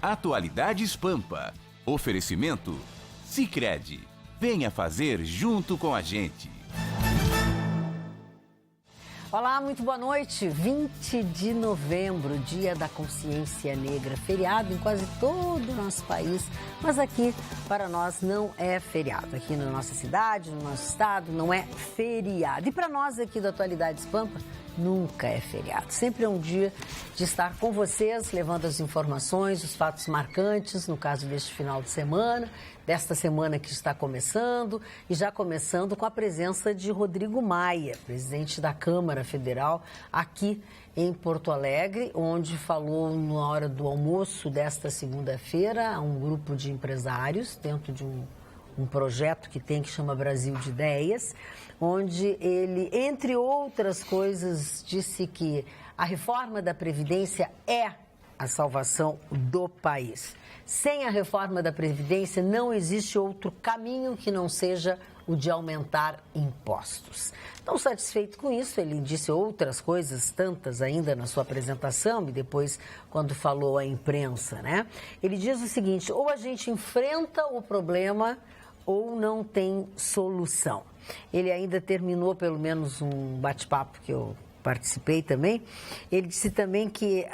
Atualidades Pampa. Oferecimento Sicredi. Venha fazer junto com a gente. Olá, muito boa noite. 20 de novembro, Dia da Consciência Negra, feriado em quase todo o nosso país, mas aqui para nós não é feriado. Aqui na nossa cidade, no nosso estado, não é feriado. E para nós aqui do Atualidades Pampa, nunca é feriado. Sempre é um dia de estar com vocês, levando as informações, os fatos marcantes, no caso deste final de semana, desta semana que está começando, e já começando com a presença de Rodrigo Maia, presidente da Câmara Federal, aqui em Porto Alegre, onde falou na hora do almoço desta segunda-feira a um grupo de empresários dentro de um projeto que tem, que chama Brasil de Ideias, onde ele, entre outras coisas, disse que a reforma da Previdência é a salvação do país. Sem a reforma da Previdência, não existe outro caminho que não seja o de aumentar impostos. Não satisfeito com isso, ele disse outras coisas, tantas ainda na sua apresentação e depois quando falou à imprensa, né? Ele diz o seguinte: ou a gente enfrenta o problema ou não tem solução. Ele ainda terminou, pelo menos um bate-papo que eu participei também, ele disse também que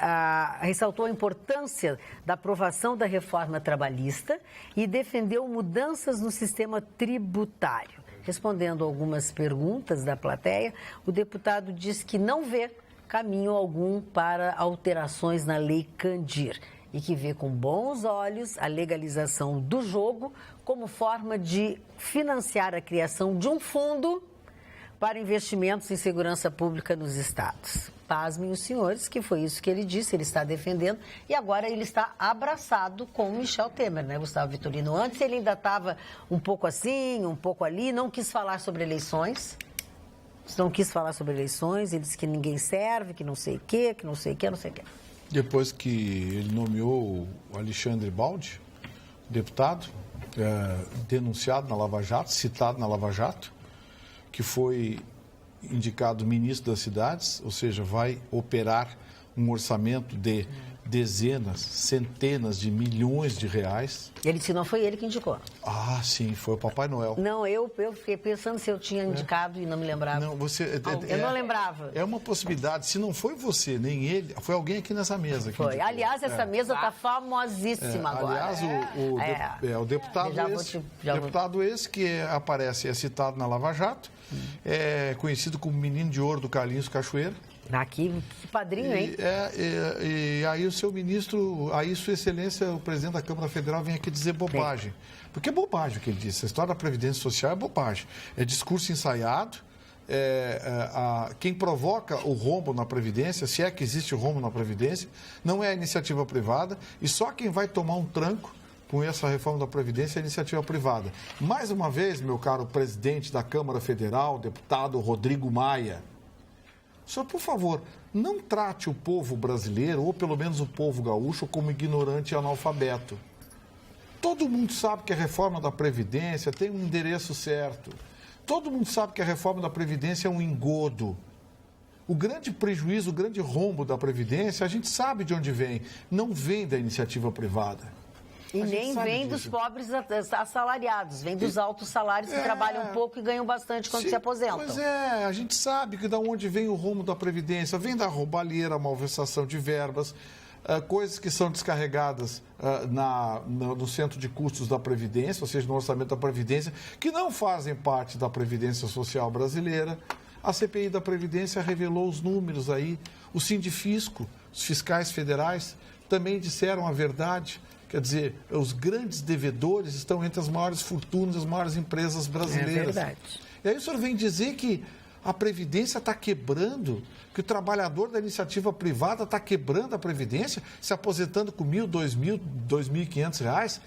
ressaltou a importância da aprovação da reforma trabalhista e defendeu mudanças no sistema tributário. Respondendo algumas perguntas da plateia, o deputado disse que não vê caminho algum para alterações na Lei Candir e que vê com bons olhos a legalização do jogo como forma de financiar a criação de um fundo para investimentos em segurança pública nos estados. Pasmem os senhores, que foi isso que ele disse, ele está defendendo, e agora ele está abraçado com o Michel Temer, né, Gustavo Vitorino? Antes ele ainda estava um pouco assim, um pouco ali, não quis falar sobre eleições, ele disse que ninguém serve, que não sei o quê, que não sei o quê, não sei o quê. Depois que ele nomeou o Alexandre Baldi, deputado, denunciado na Lava Jato, citado na Lava Jato, que foi indicado ministro das cidades, ou seja, vai operar um orçamento de dezenas, centenas de milhões de reais. Ele disse que não foi ele que indicou. Ah, sim, foi o Papai Noel. Não, eu fiquei pensando se eu tinha indicado e não me lembrava. Não, você... eu não lembrava. É uma possibilidade. Se não foi você, nem ele, foi alguém aqui nessa mesa. Que foi. indicou. Aliás, essa mesa está famosíssima agora. Aliás, o deputado esse que aparece, é citado na Lava Jato, é conhecido como Menino de Ouro do Carlinhos Cachoeira. Aqui, que padrinho, hein? E aí o seu ministro, aí Sua Excelência, o presidente da Câmara Federal, vem aqui dizer bobagem. Porque é bobagem o que ele disse. A história da Previdência Social é bobagem. É discurso ensaiado. Quem provoca o rombo na Previdência, se é que existe o rombo na Previdência, não é a iniciativa privada, e só quem vai tomar um tranco com essa reforma da Previdência é a iniciativa privada. Mais uma vez, meu caro presidente da Câmara Federal, deputado Rodrigo Maia, só, por favor, não trate o povo brasileiro, ou pelo menos o povo gaúcho, como ignorante e analfabeto. Todo mundo sabe que a reforma da Previdência tem um endereço certo. Todo mundo sabe que a reforma da Previdência é um engodo. O grande prejuízo, o grande rombo da Previdência, a gente sabe de onde vem. Não vem da iniciativa privada. E nem vem dos pobres assalariados, vem dos altos salários que trabalham pouco e ganham bastante quando se aposentam. Pois é, a gente sabe que de onde vem o rumo da Previdência, vem da roubalheira, malversação de verbas, coisas que são descarregadas no centro de custos da Previdência, ou seja, no orçamento da Previdência, que não fazem parte da Previdência Social brasileira. A CPI da Previdência revelou os números aí, o Sindifisco, os fiscais federais também disseram a verdade. Quer dizer, os grandes devedores estão entre as maiores fortunas, as maiores empresas brasileiras. É verdade. E aí o senhor vem dizer que a Previdência está quebrando, que o trabalhador da iniciativa privada está quebrando a Previdência, se aposentando com R$ 1.000, R$ 2.000, R$ 2.500.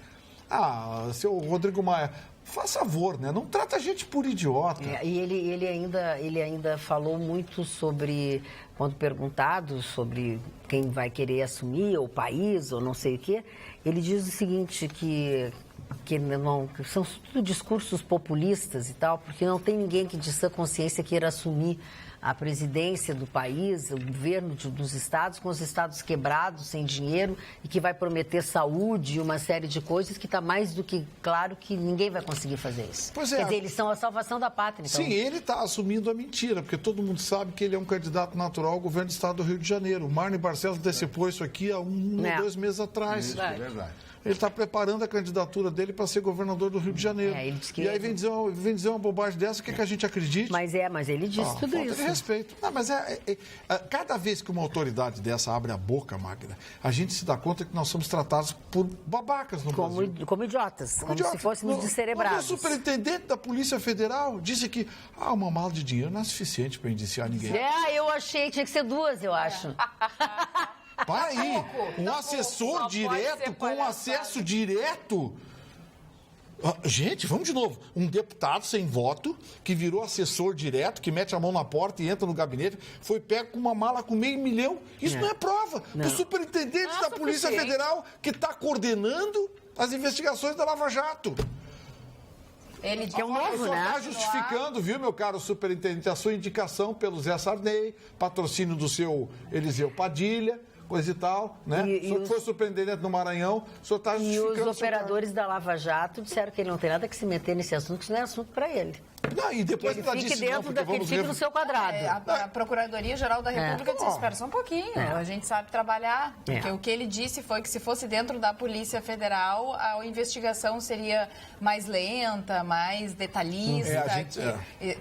Ah, seu Rodrigo Maia, faz favor, né? Não trata a gente por idiota. E ele ainda falou muito sobre, quando perguntado sobre quem vai querer assumir, ou o país, ou não sei o quê, ele diz o seguinte, que são tudo discursos populistas e tal, porque não tem ninguém que de sã consciência queira assumir a presidência do país, o governo dos estados, com os estados quebrados, sem dinheiro, e que vai prometer saúde e uma série de coisas que está mais do que claro que ninguém vai conseguir fazer isso. Pois é. Quer dizer, eles são a salvação da pátria. Então... Sim, ele está assumindo a mentira, porque todo mundo sabe que ele é um candidato natural ao governo do estado do Rio de Janeiro. O Marne Barcelos antecipou isso aqui há 1 ou 2 meses atrás. Isso, é verdade. Ele está preparando a candidatura dele para ser governador do Rio de Janeiro. Ele disse que e aí vem dizer uma bobagem dessa, o que a gente acredite? Mas ele disse tudo falta isso. de respeito. Não, mas cada vez que uma autoridade dessa abre a boca, Magda, a gente se dá conta que nós somos tratados por babacas no Brasil. Como idiotas, como se fôssemos descerebrados. O superintendente da Polícia Federal disse que uma mala de dinheiro não é suficiente para indiciar ninguém. Eu achei que tinha que ser 2, eu acho. Para aí, um assessor direto com acesso direto. Gente, vamos de novo. Um deputado sem voto, que virou assessor direto, que mete a mão na porta e entra no gabinete, foi pego com uma mala com $500 mil. Isso não é prova. O superintendente da Polícia Federal que está coordenando as investigações da Lava Jato. Ele que é um novo, né? Está justificando, viu, meu caro superintendente, a sua indicação pelo Zé Sarney, patrocínio do seu Eliseu Padilha, coisa e tal, né? O senhor que foi superintendente no Maranhão, o senhor está justificando... E os operadores da Lava Jato disseram que ele não tem nada que se meter nesse assunto, que isso não é assunto para ele. Não, e depois que ele fique dentro daquele fique no seu quadrado. A Procuradoria-Geral da República disse, espera só um pouquinho, a gente sabe trabalhar. Porque o que ele disse foi que se fosse dentro da Polícia Federal, a investigação seria mais lenta, mais detalhista,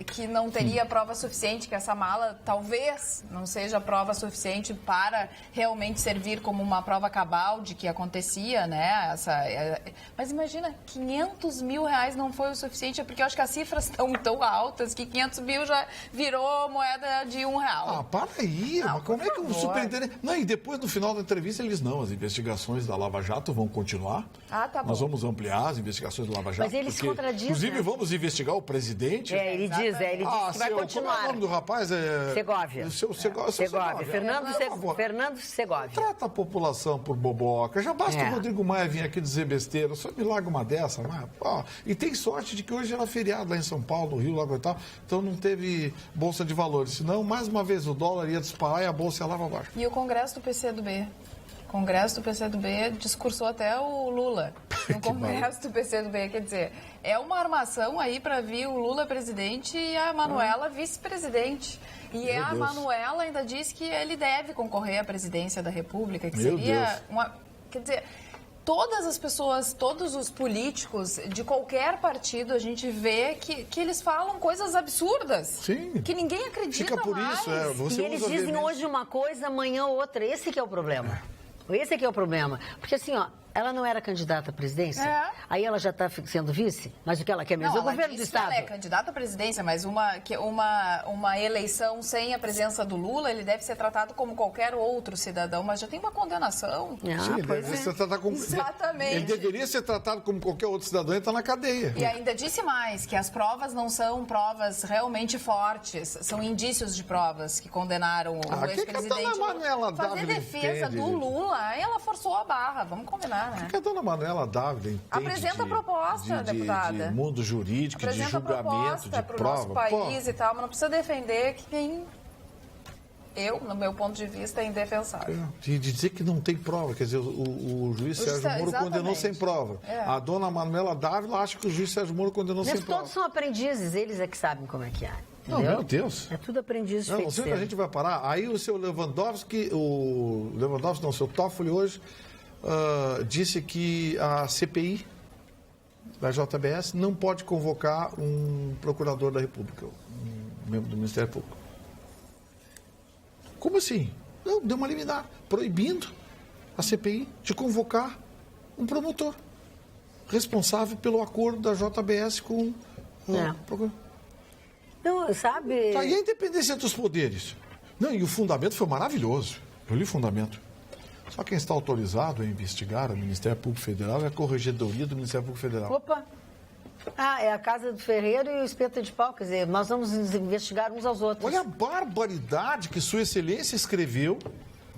que não teria prova suficiente, que essa mala talvez não seja prova suficiente para realmente servir como uma prova cabal de que acontecia, né? Mas imagina, R$500 mil não foi o suficiente, porque eu acho que as cifras estão tão altas que 500 mil já virou moeda de R$1. Para aí, mas como é que o superintendente... Não, e depois, no final da entrevista, eles as investigações da Lava Jato vão continuar. Tá bom. Nós vamos ampliar as investigações da Lava Jato. Mas ele se contradiz, inclusive, vamos investigar o presidente. Ele diz que vai continuar. Como é o nome do rapaz? Segovia. Segovia. Fernando Segovia. Trata a população por boboca. Já basta o Rodrigo Maia vir aqui dizer besteira. Só me larga uma dessa. E tem sorte de que hoje era feriado lá em São Paulo, no Rio, lá e tal. Então não teve bolsa de valores. Senão, mais uma vez, o dólar ia disparar e a bolsa ia lá para baixo. E o Congresso do PCdoB? O Congresso do PCdoB discursou até o Lula no Congresso do PCdoB. Quer dizer, é uma armação aí para vir o Lula presidente e a Manuela vice-presidente. E a Manuela ainda diz que ele deve concorrer à presidência da República, que seria uma... Quer dizer... Todas as pessoas, todos os políticos de qualquer partido, a gente vê que eles falam coisas absurdas. Sim. Que ninguém acredita Fica por mais. isso, e eles dizem hoje uma coisa, amanhã outra. Esse que é o problema. Esse é que é o problema. Porque assim, ela não era candidata à presidência, aí ela já está sendo vice, mas o que ela quer mesmo é o governo do Estado. Ela é candidata à presidência, mas uma eleição sem a presença do Lula, ele deve ser tratado como qualquer outro cidadão, mas já tem uma condenação. Exatamente. Ele deveria ser tratado como qualquer outro cidadão e está na cadeia. E ainda disse mais, que as provas não são provas realmente fortes, são indícios de provas que condenaram o ex-presidente. Fazer defesa do Lula, ela forçou a barra, vamos combinar. Porque a dona Manuela Dávila entende apresenta a proposta, deputada. De mundo jurídico, de julgamento, de prova. Nosso país e tal, mas não precisa defender quem no meu ponto de vista, é indefensável. De dizer que não tem prova, quer dizer, o juiz Sérgio Moro condenou sem prova. A dona Manuela Dávila acha que o juiz Sérgio Moro condenou sem prova. Todos são aprendizes, eles é que sabem como é que é. Não, meu Deus. É tudo aprendiz de não sei onde a gente vai parar. Aí o seu o seu Toffoli hoje disse que a CPI da JBS não pode convocar um procurador da República, um membro do Ministério Público. Como assim? Não, deu uma liminar, proibindo a CPI de convocar um promotor responsável pelo acordo da JBS com o procurador. Não, sabe... E a independência dos poderes. Não, e o fundamento foi maravilhoso. Eu li o fundamento. Só quem está autorizado a investigar o Ministério Público Federal é a Corregedoria do Ministério Público Federal. Opa! É a Casa do Ferreiro e o Espeta de Pau. Quer dizer, nós vamos investigar uns aos outros. Olha a barbaridade que Sua Excelência escreveu.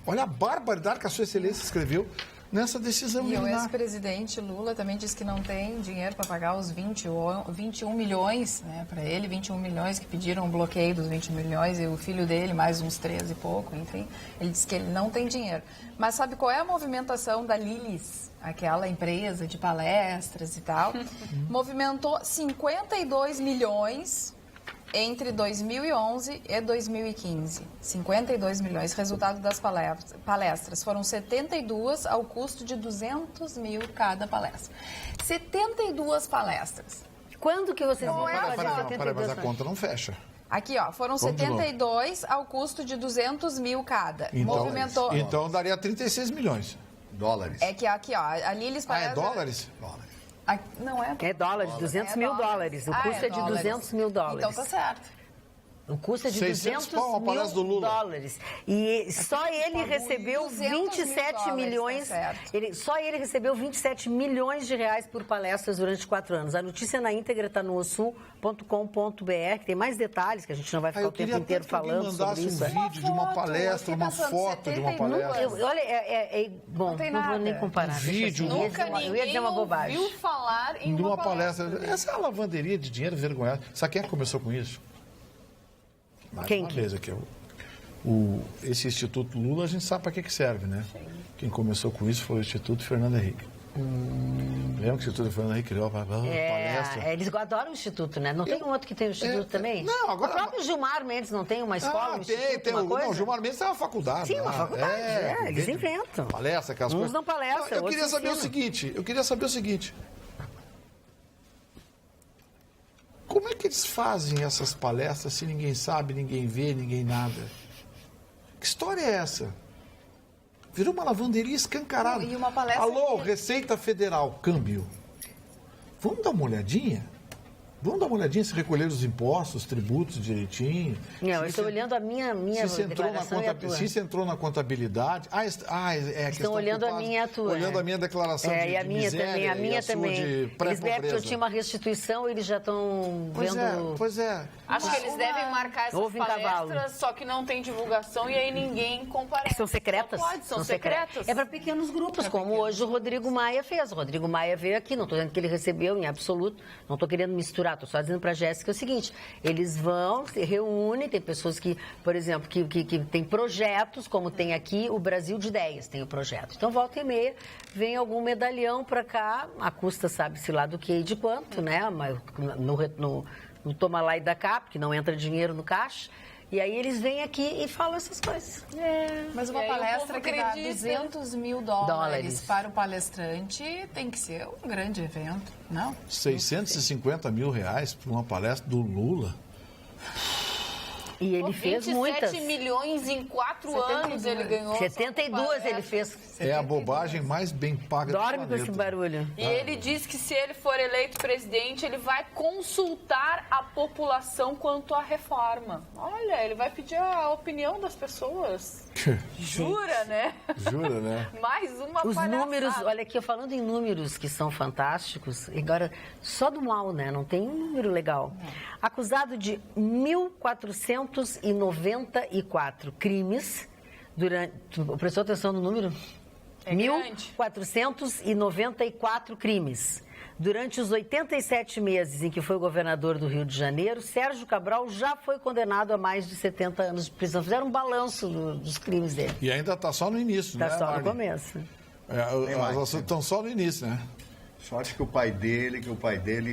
Olha a barbaridade que a Sua Excelência escreveu nessa decisão E o liminar. ex-presidente Lula também disse que não tem dinheiro para pagar os 21 milhões, né, para ele, 21 milhões que pediram o bloqueio dos 20 milhões e o filho dele mais uns 13 e pouco, enfim. Ele disse que ele não tem dinheiro. Mas sabe qual é a movimentação da Lilis, aquela empresa de palestras e tal? Movimentou 52 milhões entre 2011 e 2015. 52 milhões, resultado das palestras. Foram 72 ao custo de 200 mil cada palestra. 72 palestras. Quando que vocês vão fazer Peraí, 72? mas a conta não fecha. Aqui, ó, foram Vamos de 72 ao custo de 200 mil cada. Movimentou... Então daria 36 milhões. Dólares. É que aqui, ó, a Lilis Ah, é palestra... dólares? Dólares. Não é? É dólares, 200 mil dólares. O custo é de dólares. 200 mil dólares. Então tá certo. O custo é de 600 200 pau a palestra do mil Lula. dólares. E só ele recebeu 200 mil 27 dólares, milhões. tá certo. Só ele recebeu 27 milhões de reais por palestras durante 4 anos. A notícia na íntegra está no osul.com.br, que tem mais detalhes que a gente não vai ficar o tempo inteiro falando sobre isso. Um vídeo de uma palestra, uma foto de uma palestra. Olha, bom, não vou nem comparar. Vídeo. Deixa assim. Eu ia dizer uma bobagem. ouviu falar em De uma uma palestra. Essa é uma lavanderia de dinheiro vergonhosa. Sabe quem é que começou com isso? Mais Quem uma que? vez aqui. Esse Instituto Lula, a gente sabe para que serve, né? Quem começou com isso foi o Instituto Fernando Henrique. Lembra que o Instituto Fernando Henrique criou a palestra? Eles adoram o Instituto, né? Não tem um outro que tem o Instituto também? Não, agora... O próprio Gilmar Mendes não tem uma escola, um instituto, tem. uma coisa? Não, o Gilmar Mendes tem uma faculdade. Sim, uma lá. faculdade, eles inventam. Palestra, aquelas Uns coisas. dão palestra, Eu queria outros saber o seguinte. Como é que eles fazem essas palestras se ninguém sabe, ninguém vê, ninguém nada? Que história é essa? Virou uma lavanderia escancarada. E uma palestra Alô, que- Receita Federal, câmbio. Vamos dar uma olhadinha? Vamos dar uma olhadinha se recolher os impostos, tributos direitinho. Não, eu Se estou isso- olhando a minha se isso entrou na declaração e a tua. se isso entrou na contabilidade. Estão olhando a minha e a tua. Olhando a minha declaração de e a minha miséria também, a minha e a sua também. de Eles pré-pobreza. devem porque eu tinha uma restituição, eles já estão vendo... Pois é. Acho que eles devem marcar essas Houve um cavalo. palestras, só que não tem divulgação e aí ninguém comparece. São secretas? Não pode, são secretas. É para pequenos grupos, como hoje o Rodrigo Maia fez. O Rodrigo Maia veio aqui, não estou dizendo que ele recebeu em absoluto, não estou querendo misturar, estou só dizendo para a Jéssica o seguinte, eles vão, se reúnem, tem pessoas que, por exemplo, que tem projetos, como tem aqui o Brasil de Ideias, tem o projeto. Então, volta e meia, vem algum medalhão para cá, a custa sabe-se lá do que e de quanto, né? Mas no toma lá e da cá, porque não entra dinheiro no caixa. E aí eles vêm aqui e falam essas coisas. Mas uma E aí o palestra povo que dá acredita. 200 mil dólares para o palestrante tem que ser um grande evento, não? 650 mil reais por uma palestra do Lula. E ele fez muitas. 27 milhões em 4 anos ele ganhou. 72 ele fez. É a bobagem mais bem paga do Dorme com planeta. esse barulho. E ele diz que se ele for eleito presidente, ele vai consultar a população quanto à reforma. Olha, ele vai pedir a opinião das pessoas. Jura, né? Jura, né? Mais uma Os palhaçada. números, olha aqui, falando em números que são fantásticos, agora só do mal, né? Não tem um número legal. Acusado de 1.494 crimes durante. Prestou atenção no número? É grande. 1.494 crimes. Durante os 87 meses em que foi governador do Rio de Janeiro, Sérgio Cabral já foi condenado a mais de 70 anos de prisão. Fizeram um balanço dos crimes dele. E ainda está só no início, Está né, só no Marli? começo. As ações estão só no início, né? Sorte que o pai dele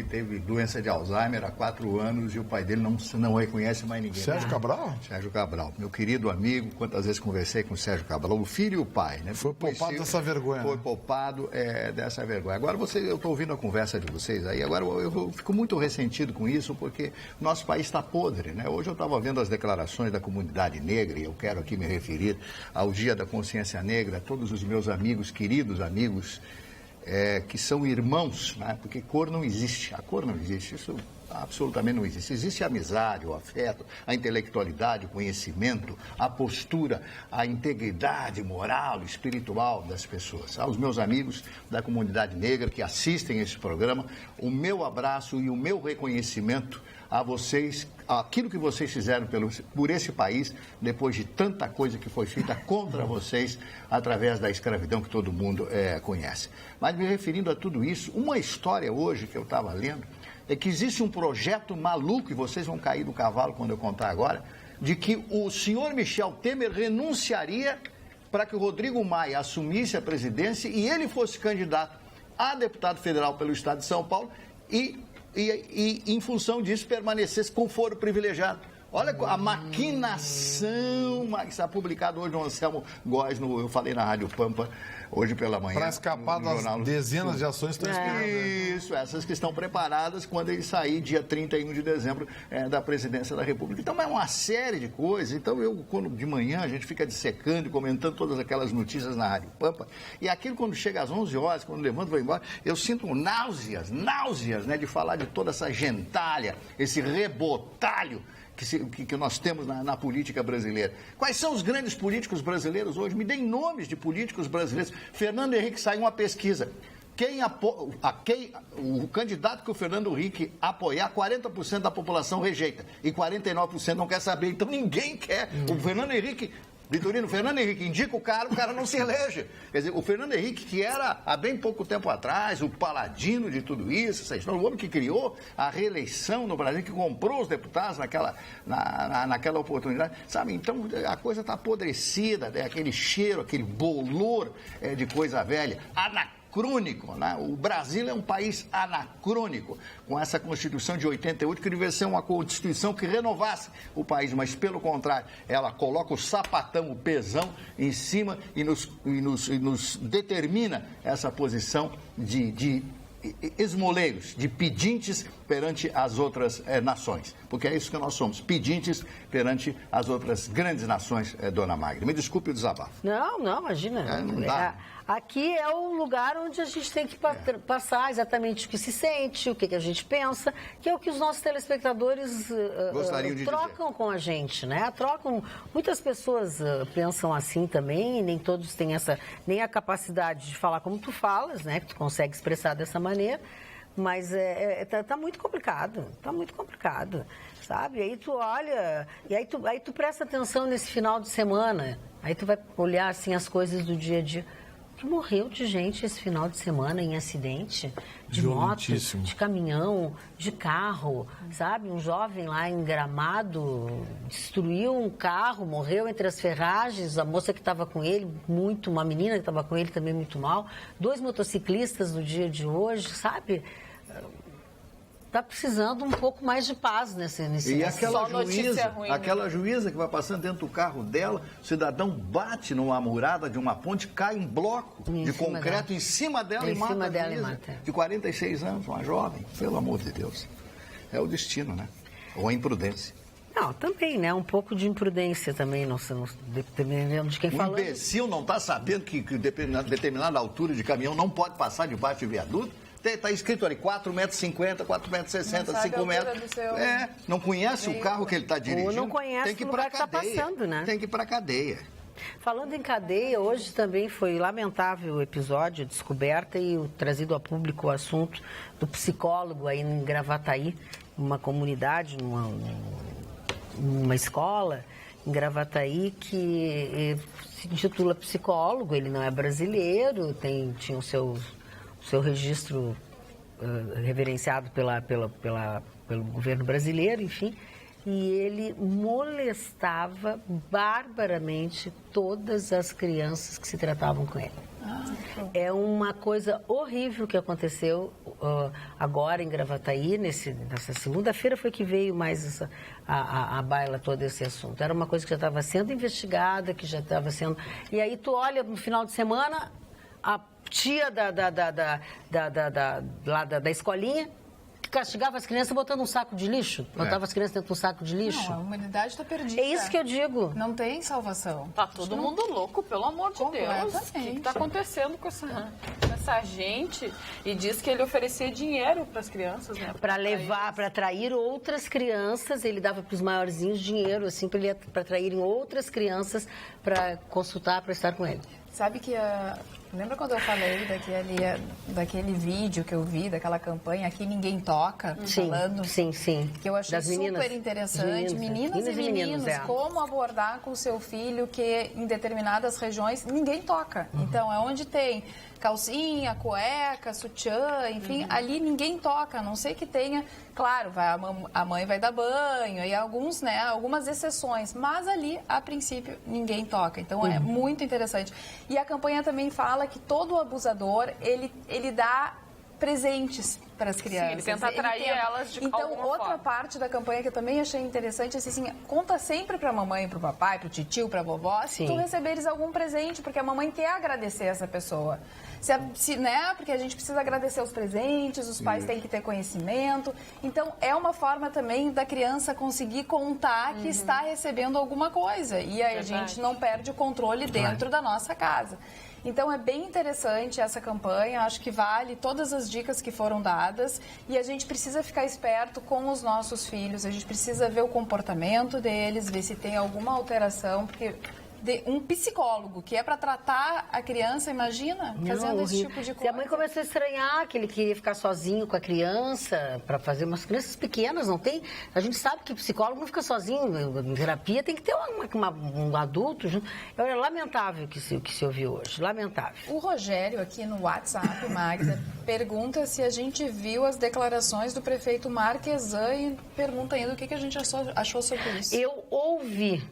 teve doença de Alzheimer há 4 anos e o pai dele não reconhece mais ninguém. Sérgio Cabral? Sérgio Cabral, meu querido amigo, quantas vezes conversei com o Sérgio Cabral, o filho e o pai, né? Foi poupado dessa vergonha, Foi né? poupado dessa vergonha. Agora eu estou ouvindo a conversa de vocês aí, agora eu fico muito ressentido com isso, porque nosso país está podre, né? Hoje eu estava vendo as declarações da comunidade negra, e eu quero aqui me referir ao Dia da Consciência Negra, a todos os meus amigos, queridos amigos, que são irmãos, né? Porque cor não existe, a cor não existe, isso absolutamente não existe. Existe a amizade, o afeto, a intelectualidade, o conhecimento, a postura, a integridade moral, espiritual das pessoas. Aos meus amigos da comunidade negra que assistem esse programa, o meu abraço e o meu reconhecimento a vocês aquilo que vocês fizeram por esse país, depois de tanta coisa que foi feita contra vocês, através da escravidão que todo mundo conhece. Mas me referindo a tudo isso, uma história hoje que eu estava lendo, é que existe um projeto maluco, e vocês vão cair do cavalo quando eu contar agora, de que o senhor Michel Temer renunciaria para que o Rodrigo Maia assumisse a presidência e ele fosse candidato a deputado federal pelo estado de São Paulo e em função disso, permanecesse com foro privilegiado. Olha a maquinação que está publicado hoje no Anselmo Góes, eu falei na Rádio Pampa hoje pela manhã. Para escapar das dezenas de ações que estão esperando. Isso, essas que estão preparadas quando ele sair dia 31 de dezembro da presidência da República. Então, é uma série de coisas. Então, quando de manhã a gente fica dissecando e comentando todas aquelas notícias na Rádio Pampa, e aquilo quando chega às 11 horas, quando levanto e vou embora, eu sinto náuseas, né, de falar de toda essa gentalha, esse rebotalho que nós temos na política brasileira. Quais são os grandes políticos brasileiros hoje? Me deem nomes de políticos brasileiros. Fernando Henrique, saiu uma pesquisa. O candidato que o Fernando Henrique apoiar, 40% da população rejeita e 49% não quer saber. Então ninguém quer. O Fernando Henrique... Vitorino, o Fernando Henrique indica o cara não se elege. Quer dizer, o Fernando Henrique, que era há bem pouco tempo atrás o paladino de tudo isso, essa história, o homem que criou a reeleição no Brasil, que comprou os deputados naquela oportunidade, sabe? Então a coisa está apodrecida, aquele cheiro, aquele bolor de coisa velha, anacrônico, né? O Brasil é um país anacrônico, com essa Constituição de 88, que deveria ser uma Constituição que renovasse o país, mas pelo contrário, ela coloca o sapatão, o pesão em cima e nos determina essa posição de esmoleiros, de pedintes perante as outras nações, porque é isso que nós somos, pedintes perante as outras grandes nações, dona Magda. Me desculpe o desabafo. Não, imagina. Não dá. Aqui é o lugar onde a gente tem que passar exatamente o que se sente, o que a gente pensa, que é o que os nossos telespectadores trocam com a gente, né? Muitas pessoas pensam assim também, nem todos têm nem a capacidade de falar como tu falas, né? Que tu consegue expressar dessa maneira, mas tá muito complicado, sabe? Aí tu olha, e aí tu presta atenção nesse final de semana, aí tu vai olhar assim as coisas do dia a dia. Que morreu de gente esse final de semana em acidente, de moto, de caminhão, de carro, sabe? Um jovem lá em Gramado destruiu um carro, morreu entre as ferragens, a moça que estava com ele, uma menina que estava com ele também muito mal, 2 motociclistas no dia de hoje, sabe? Está precisando um pouco mais de paz nesse E aquela juíza que vai passando dentro do carro dela, o cidadão bate numa murada de uma ponte, cai um bloco de concreto em cima dela e mata a juíza de 46 anos, uma jovem, pelo amor de Deus. É o destino, né? Ou a imprudência. Não, também, né? Um pouco de imprudência também, dependendo de quem fala. O imbecil não está sabendo que determinada altura de caminhão não pode passar debaixo de viaduto? Está escrito ali 4,50 m, 4,60 m, 5 metros. Não conhece o carro que ele está dirigindo. Ou não conhece o lugar que está passando, né? Tem que ir para a cadeia. Falando em cadeia, hoje também foi lamentável o episódio, a descoberta e trazido a público o assunto do psicólogo aí em Gravataí, uma comunidade, numa escola em Gravataí que se intitula psicólogo, ele não é brasileiro, tinha o seu registro reverenciado pelo governo brasileiro, enfim, e ele molestava barbaramente todas as crianças que se tratavam com ele. É uma coisa horrível que aconteceu agora em Gravataí, nessa segunda-feira foi que veio mais a baila todo esse assunto. Era uma coisa que já estava sendo investigada, que já estava sendo... E aí tu olha no final de semana, a tia da escolinha que castigava as crianças botando um saco de lixo, botava as crianças dentro de um saco de lixo. Não, a humanidade está perdida. É isso que eu digo. Não tem salvação. Tá todo mundo louco, pelo amor de Deus. O que está acontecendo com essa gente? E diz que ele oferecia dinheiro para as crianças, né? Para atrair outras crianças, ele dava para os maiorzinhos dinheiro, assim, para atraírem outras crianças para consultar, para estar com ele. Sabe que lembra quando eu falei daquele vídeo que eu vi, daquela campanha Aqui Ninguém Toca, falando? Sim. Que eu achei super interessante. Meninas e meninos, como abordar com o seu filho que em determinadas regiões ninguém toca. Então, é onde tem calcinha, cueca, sutiã, enfim, ali ninguém toca, a não ser que tenha, claro, a mãe vai dar banho e algumas exceções, mas ali, a princípio, ninguém toca. Então, é muito interessante. E a campanha também fala que todo abusador, ele dá presentes para as crianças. Sim, ele tenta atrair elas de alguma forma. Então, outra parte da campanha que eu também achei interessante, assim, conta sempre para a mamãe, para o papai, para o tio, para a vovó, se tu receberes algum presente, porque a mamãe quer agradecer essa pessoa. Porque a gente precisa agradecer os presentes, os pais têm que ter conhecimento. Então, é uma forma também da criança conseguir contar que está recebendo alguma coisa. E aí a gente não perde o controle dentro da nossa casa. Então, é bem interessante essa campanha, acho que vale todas as dicas que foram dadas e a gente precisa ficar esperto com os nossos filhos, a gente precisa ver o comportamento deles, ver se tem alguma alteração, porque um psicólogo que é para tratar a criança, imagina, fazendo esse tipo de coisa. Se a mãe começou a estranhar que ele queria ficar sozinho com a criança, para fazer umas crianças pequenas, não tem... A gente sabe que psicólogo não fica sozinho, em terapia tem que ter um adulto junto. É lamentável o que se ouviu hoje, lamentável. O Rogério, aqui no WhatsApp, Magda, pergunta se a gente viu as declarações do prefeito Marquesan e pergunta ainda o que a gente achou sobre isso. Eu ouvi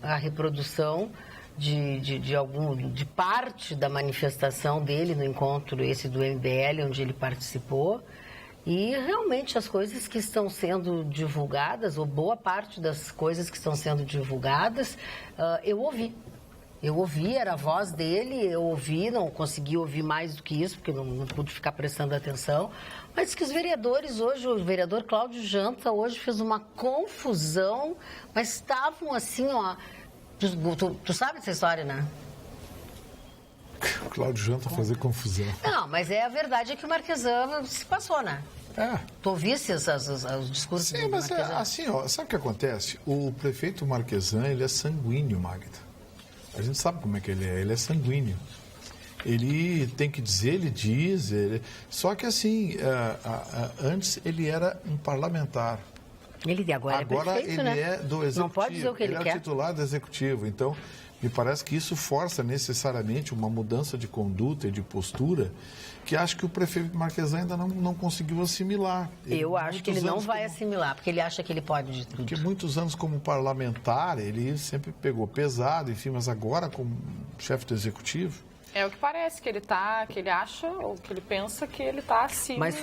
a reprodução de parte da manifestação dele no encontro esse do MBL, onde ele participou. E realmente as coisas que estão sendo divulgadas, ou boa parte das coisas que estão sendo divulgadas, eu ouvi. Eu ouvi, era a voz dele, eu ouvi, não consegui ouvir mais do que isso, porque não pude ficar prestando atenção. Mas que os vereadores hoje, o vereador Cláudio Janta hoje fez uma confusão, mas estavam assim, ó... Tu sabe dessa história, né? O Cláudio Janta fazer confusão. Não, mas a verdade é que o Marquesan se passou, né? Tu ouvisse os discursos do Marquesan? Sim, mas assim, ó, sabe o que acontece? O prefeito Marquesan, ele é sanguíneo, Magda. A gente sabe como é que ele é sanguíneo. Ele tem que dizer, ele diz, só que assim, antes ele era um parlamentar. Ele agora é prefeito, ele é do executivo. Não pode dizer o que ele quer. Ele é o titular do executivo. Então, me parece que isso força necessariamente uma mudança de conduta e de postura que acho que o prefeito Marquesan ainda não conseguiu assimilar. Eu acho que ele não vai assimilar, porque ele acha que ele pode de tudo. Porque muitos anos como parlamentar, ele sempre pegou pesado, enfim, mas agora como chefe do executivo... É o que parece, que ele acha, ou que ele pensa que ele está acima. Mas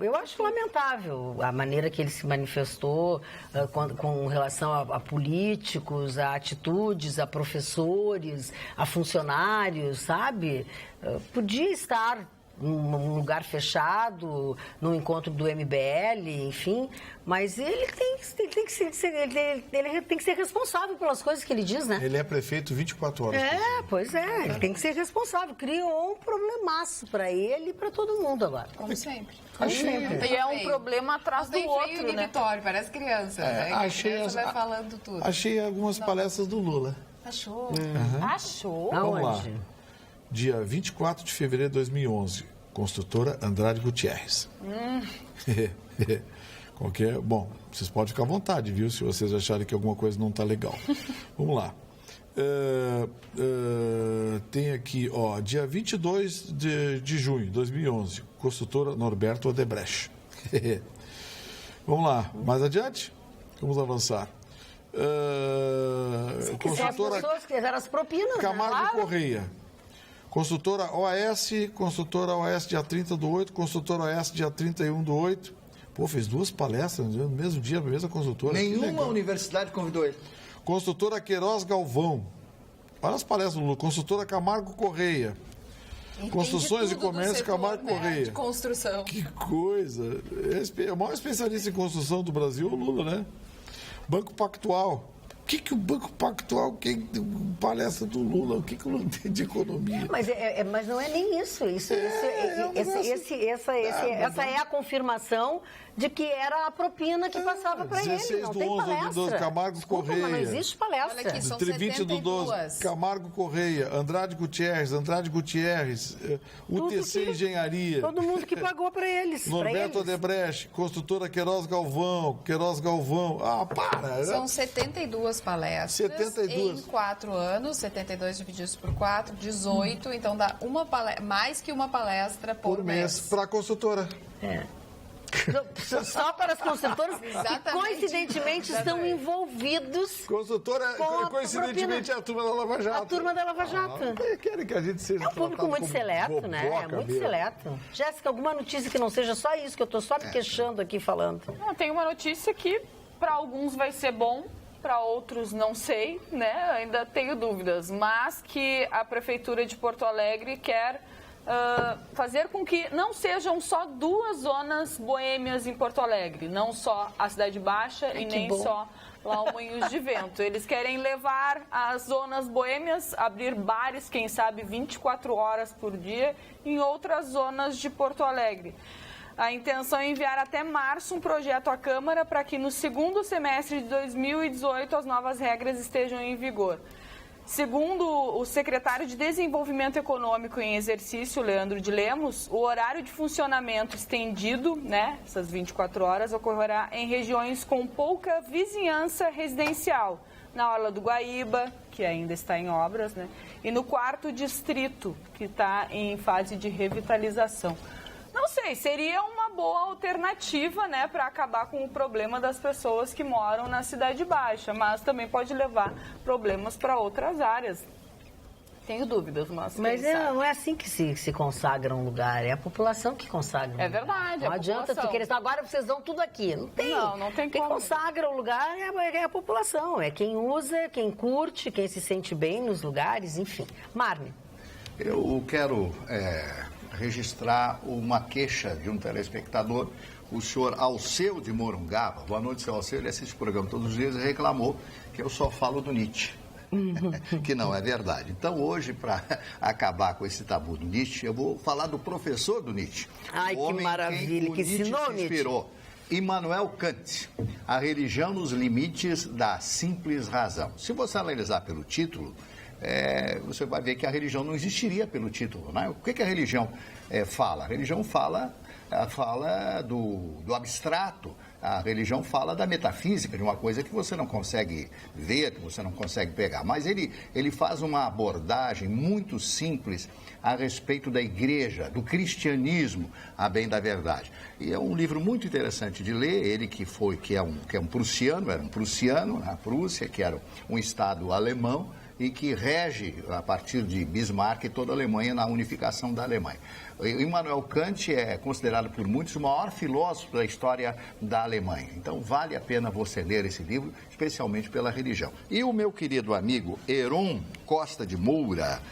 eu acho lamentável a maneira que ele se manifestou com relação a políticos, a atitudes, a professores, a funcionários, sabe? Podia estar num lugar fechado, num encontro do MBL, enfim, mas ele tem que ser responsável pelas coisas que ele diz, né? Ele é prefeito 24 horas. Pois é, ele tem que ser responsável. Criou um problemaço para ele e para todo mundo agora. Como sempre. E é um problema atrás do outro, né? Vitória, parece criança. Vai falando tudo. Achei algumas palestras do Lula. Achou? Achou? Vamos lá. Dia 24 de fevereiro de 2011, construtora Andrade Gutierrez. Bom, vocês podem ficar à vontade, viu? Se vocês acharem que alguma coisa não está legal. Vamos lá. Tem aqui, ó, dia 22 de junho de 2011, construtora Norberto Odebrecht. Vamos lá, mais adiante? Vamos avançar. Construtora... As pessoas quiseram as propinas, Camargo Correia. Construtora OAS dia 30/8, construtora OAS dia 31/8. Pô, fez 2 palestras no mesmo dia, a mesma construtora. Nenhuma universidade convidou ele. Construtora Queiroz Galvão. Olha as palestras do Lula. Construtora Camargo Correia. Construções e Comércio Camargo Correia. De construção. Que coisa. É o maior especialista em construção do Brasil, o Lula, né? Banco Pactual. que o Banco Pactual, palestra do Lula, o que o Lula tem de economia? Mas não é nem isso. Essa é a confirmação de que era a propina que passava para ele. Não tem palestra. 12, Camargo Correia. Mas não existe palestra. Olha aqui, são 20 do 12, Camargo Correia, Andrade Gutierrez, UTC Engenharia. Todo mundo que pagou para eles. Norberto Odebrecht, construtora Queiroz Galvão. Ah, para! São 72 palestras 72. em 4 anos, 72 divididos por 4, 18, então dá mais que uma palestra por mês. Para a construtora. Só para as construtoras que coincidentemente estão envolvidos. Construtora, coincidentemente, é a turma da Lava Jato. A turma da Lava Jato. Querem que a gente seja É um público muito seleto, né? É muito seleto. Jéssica, alguma notícia que não seja só isso, que eu estou só me queixando aqui falando? Tem uma notícia que para alguns vai ser bom, para outros não sei, né? Ainda tenho dúvidas, mas que a Prefeitura de Porto Alegre quer fazer com que não sejam só 2 zonas boêmias em Porto Alegre, não só a Cidade Baixa e nem só lá o Moinhos de Vento. Eles querem levar as zonas boêmias, abrir bares, quem sabe 24 horas por dia, em outras zonas de Porto Alegre. A intenção é enviar até março um projeto à Câmara para que no segundo semestre de 2018 as novas regras estejam em vigor. Segundo o secretário de Desenvolvimento Econômico em exercício, Leandro de Lemos, o horário de funcionamento estendido, né, essas 24 horas, ocorrerá em regiões com pouca vizinhança residencial, na Orla do Guaíba, que ainda está em obras, né, e no 4º distrito, que está em fase de revitalização. Não sei, seria uma boa alternativa, né, para acabar com o problema das pessoas que moram na Cidade Baixa, mas também pode levar problemas para outras áreas. Tenho dúvidas, mas não é assim que se consagra um lugar, é a população que consagra. É verdade, não adianta tu querer, agora vocês dão tudo aqui. Não tem. Não tem Quem como. consagra o lugar é a população, é quem usa, quem curte, quem se sente bem nos lugares, enfim. Marne. Eu quero registrar uma queixa de um telespectador, o senhor Alceu de Morungaba. Boa noite, senhor Alceu. Ele assiste o programa todos os dias e reclamou que eu só falo do Nietzsche. Que não é verdade. Então, hoje, para acabar com esse tabu do Nietzsche, eu vou falar do professor do Nietzsche. Ai, que maravilha, que ensinou Nietzsche se inspirou. Immanuel Kant, A Religião nos Limites da Simples Razão. Se você analisar pelo título, você vai ver que a religião não existiria pelo título, né? O que a religião fala? A religião fala do abstrato, a religião fala da metafísica, de uma coisa que você não consegue ver, que você não consegue pegar. Mas ele faz uma abordagem muito simples a respeito da igreja, do cristianismo, a bem da verdade. E é um livro muito interessante de ler, ele que é um prussiano, era um prussiano na Prússia, que era um estado alemão, e que rege, a partir de Bismarck, toda a Alemanha na unificação da Alemanha. Immanuel Kant é considerado por muitos o maior filósofo da história da Alemanha. Então, vale a pena você ler esse livro, especialmente pela religião. E o meu querido amigo Heron Costa de Moura,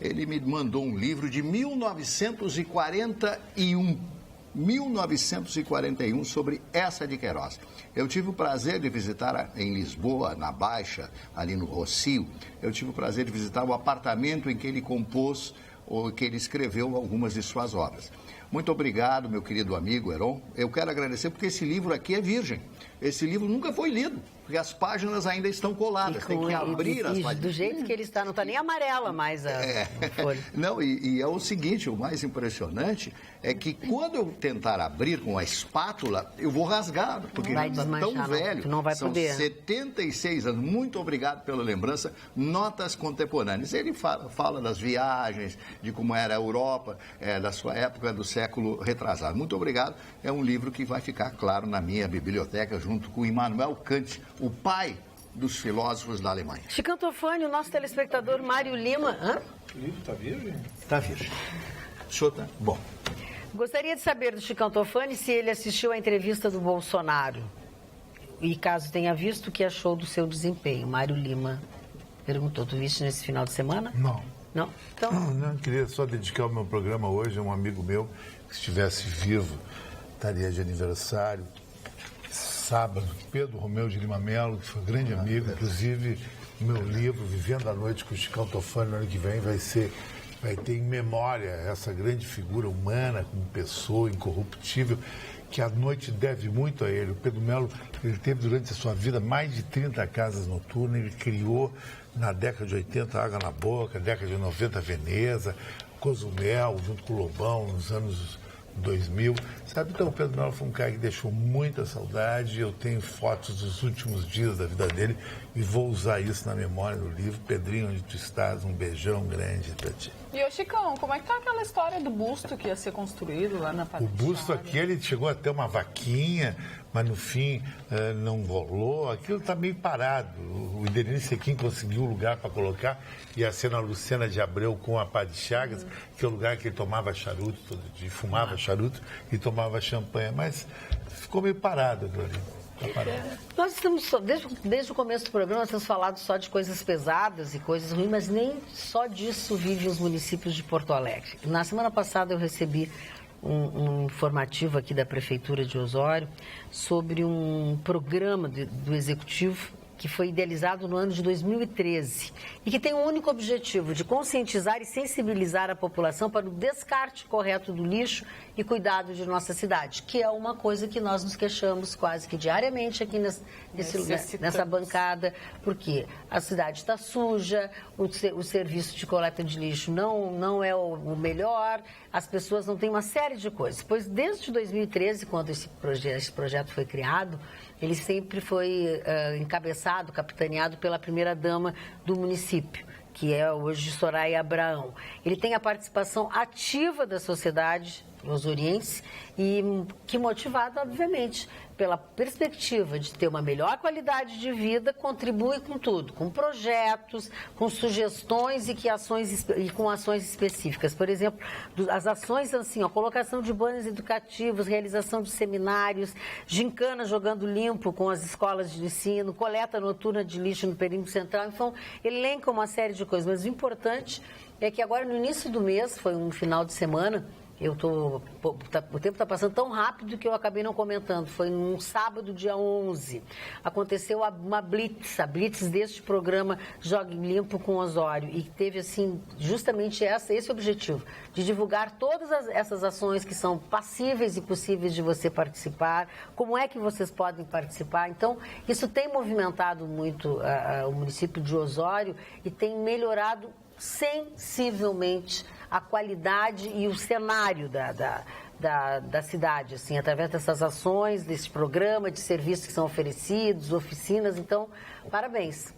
ele me mandou um livro de 1941 sobre Eça de Queiroz. Eu tive o prazer de visitar em Lisboa, na Baixa, ali no Rossio, eu tive o prazer de visitar o apartamento em que ele compôs, ou que ele escreveu algumas de suas obras. Muito obrigado, meu querido amigo Heron. Eu quero agradecer porque esse livro aqui é virgem. Esse livro nunca foi lido, porque as páginas ainda estão coladas. Tem que abrir as páginas. Do jeito que ele está, não está nem amarela mais a folha. Não, e é o seguinte, o mais impressionante é que quando eu tentar abrir com a espátula, eu vou rasgar, porque já está tão velho. Não vai São poder. 76 anos. Muito obrigado pela lembrança. Notas contemporâneas. Ele fala das viagens, de como era a Europa, da sua época, do século retrasado. Muito obrigado. É um livro que vai ficar, claro, na minha biblioteca, junto com Immanuel Kant, o pai dos filósofos da Alemanha. Chicão Tofani, o nosso telespectador Mário Lima. O livro está virgem? Está virgem. O senhor está? Bom. Gostaria de saber do Chicão Tofani se ele assistiu à entrevista do Bolsonaro. E caso tenha visto, o que achou do seu desempenho. Mário Lima perguntou, tu viste nesse final de semana? Não. Não? Então... Não, queria só dedicar o meu programa hoje a um amigo meu que, se estivesse vivo, estaria de aniversário. sábado, Pedro Romeu de Lima Melo, que foi um grande amigo, inclusive meu livro, Vivendo a Noite com o Chicão Tofani, no ano que vem vai ter em memória essa grande figura humana, como pessoa incorruptível, que a noite deve muito a ele. O Pedro Melo, ele teve durante a sua vida mais de 30 casas noturnas, ele criou na década de 80 Água na Boca, década de 90 Veneza, Cozumel, junto com o Lobão, nos anos 2000, sabe? Então o Pedro Melo foi um cara que deixou muita saudade. Eu tenho fotos dos últimos dias da vida dele e vou usar isso na memória do livro. Pedrinho, onde tu estás, um beijão grande pra ti. E ô Chicão, como é que tá aquela história do busto que ia ser construído lá na Paraty? O busto aqui, ele chegou a ter uma vaquinha, mas no fim não rolou. Aquilo está meio parado. O Iderino Sequim conseguiu um lugar para colocar, ia ser na Lucena de Abreu com a Pá de Chagas, que é o lugar que ele tomava charuto todo dia, fumava charuto e tomava champanhe, mas ficou meio parado aquilo ali. Nós estamos, desde o começo do programa, nós temos falado só de coisas pesadas e coisas ruins, mas nem só disso vivem os municípios de Porto Alegre. Na semana passada eu recebi um informativo aqui da Prefeitura de Osório sobre um programa do Executivo que foi idealizado no ano de 2013 e que tem o único objetivo de conscientizar e sensibilizar a população para o descarte correto do lixo e cuidado de nossa cidade, que é uma coisa que nós nos queixamos quase que diariamente aqui nessa bancada, porque a cidade está suja, o serviço de coleta de lixo não é o melhor, as pessoas não têm uma série de coisas. Pois desde 2013, quando esse projeto foi criado, ele sempre foi encabeçado, capitaneado pela primeira-dama do município, que é hoje Soraya Abraão. Ele tem a participação ativa da sociedade osoriense e que, motivado, obviamente, pela perspectiva de ter uma melhor qualidade de vida, contribui com tudo, com projetos, com sugestões e com ações específicas. Por exemplo, as ações assim, colocação de banners educativos, realização de seminários, gincana jogando limpo com as escolas de ensino, coleta noturna de lixo no perímetro central. Então, elenca uma série de coisas. Mas o importante é que agora, no início do mês, foi um final de semana, o tempo está passando tão rápido que eu acabei não comentando. Foi num sábado, dia 11. Aconteceu uma blitz, a blitz deste programa Jogue Limpo com Osório. E teve, assim, justamente esse objetivo, de divulgar todas essas ações que são passíveis e possíveis de você participar, como é que vocês podem participar. Então, isso tem movimentado muito o município de Osório e tem melhorado sensivelmente a qualidade e o cenário da cidade, assim, através dessas ações, desse programa, de serviços que são oferecidos, oficinas. Então,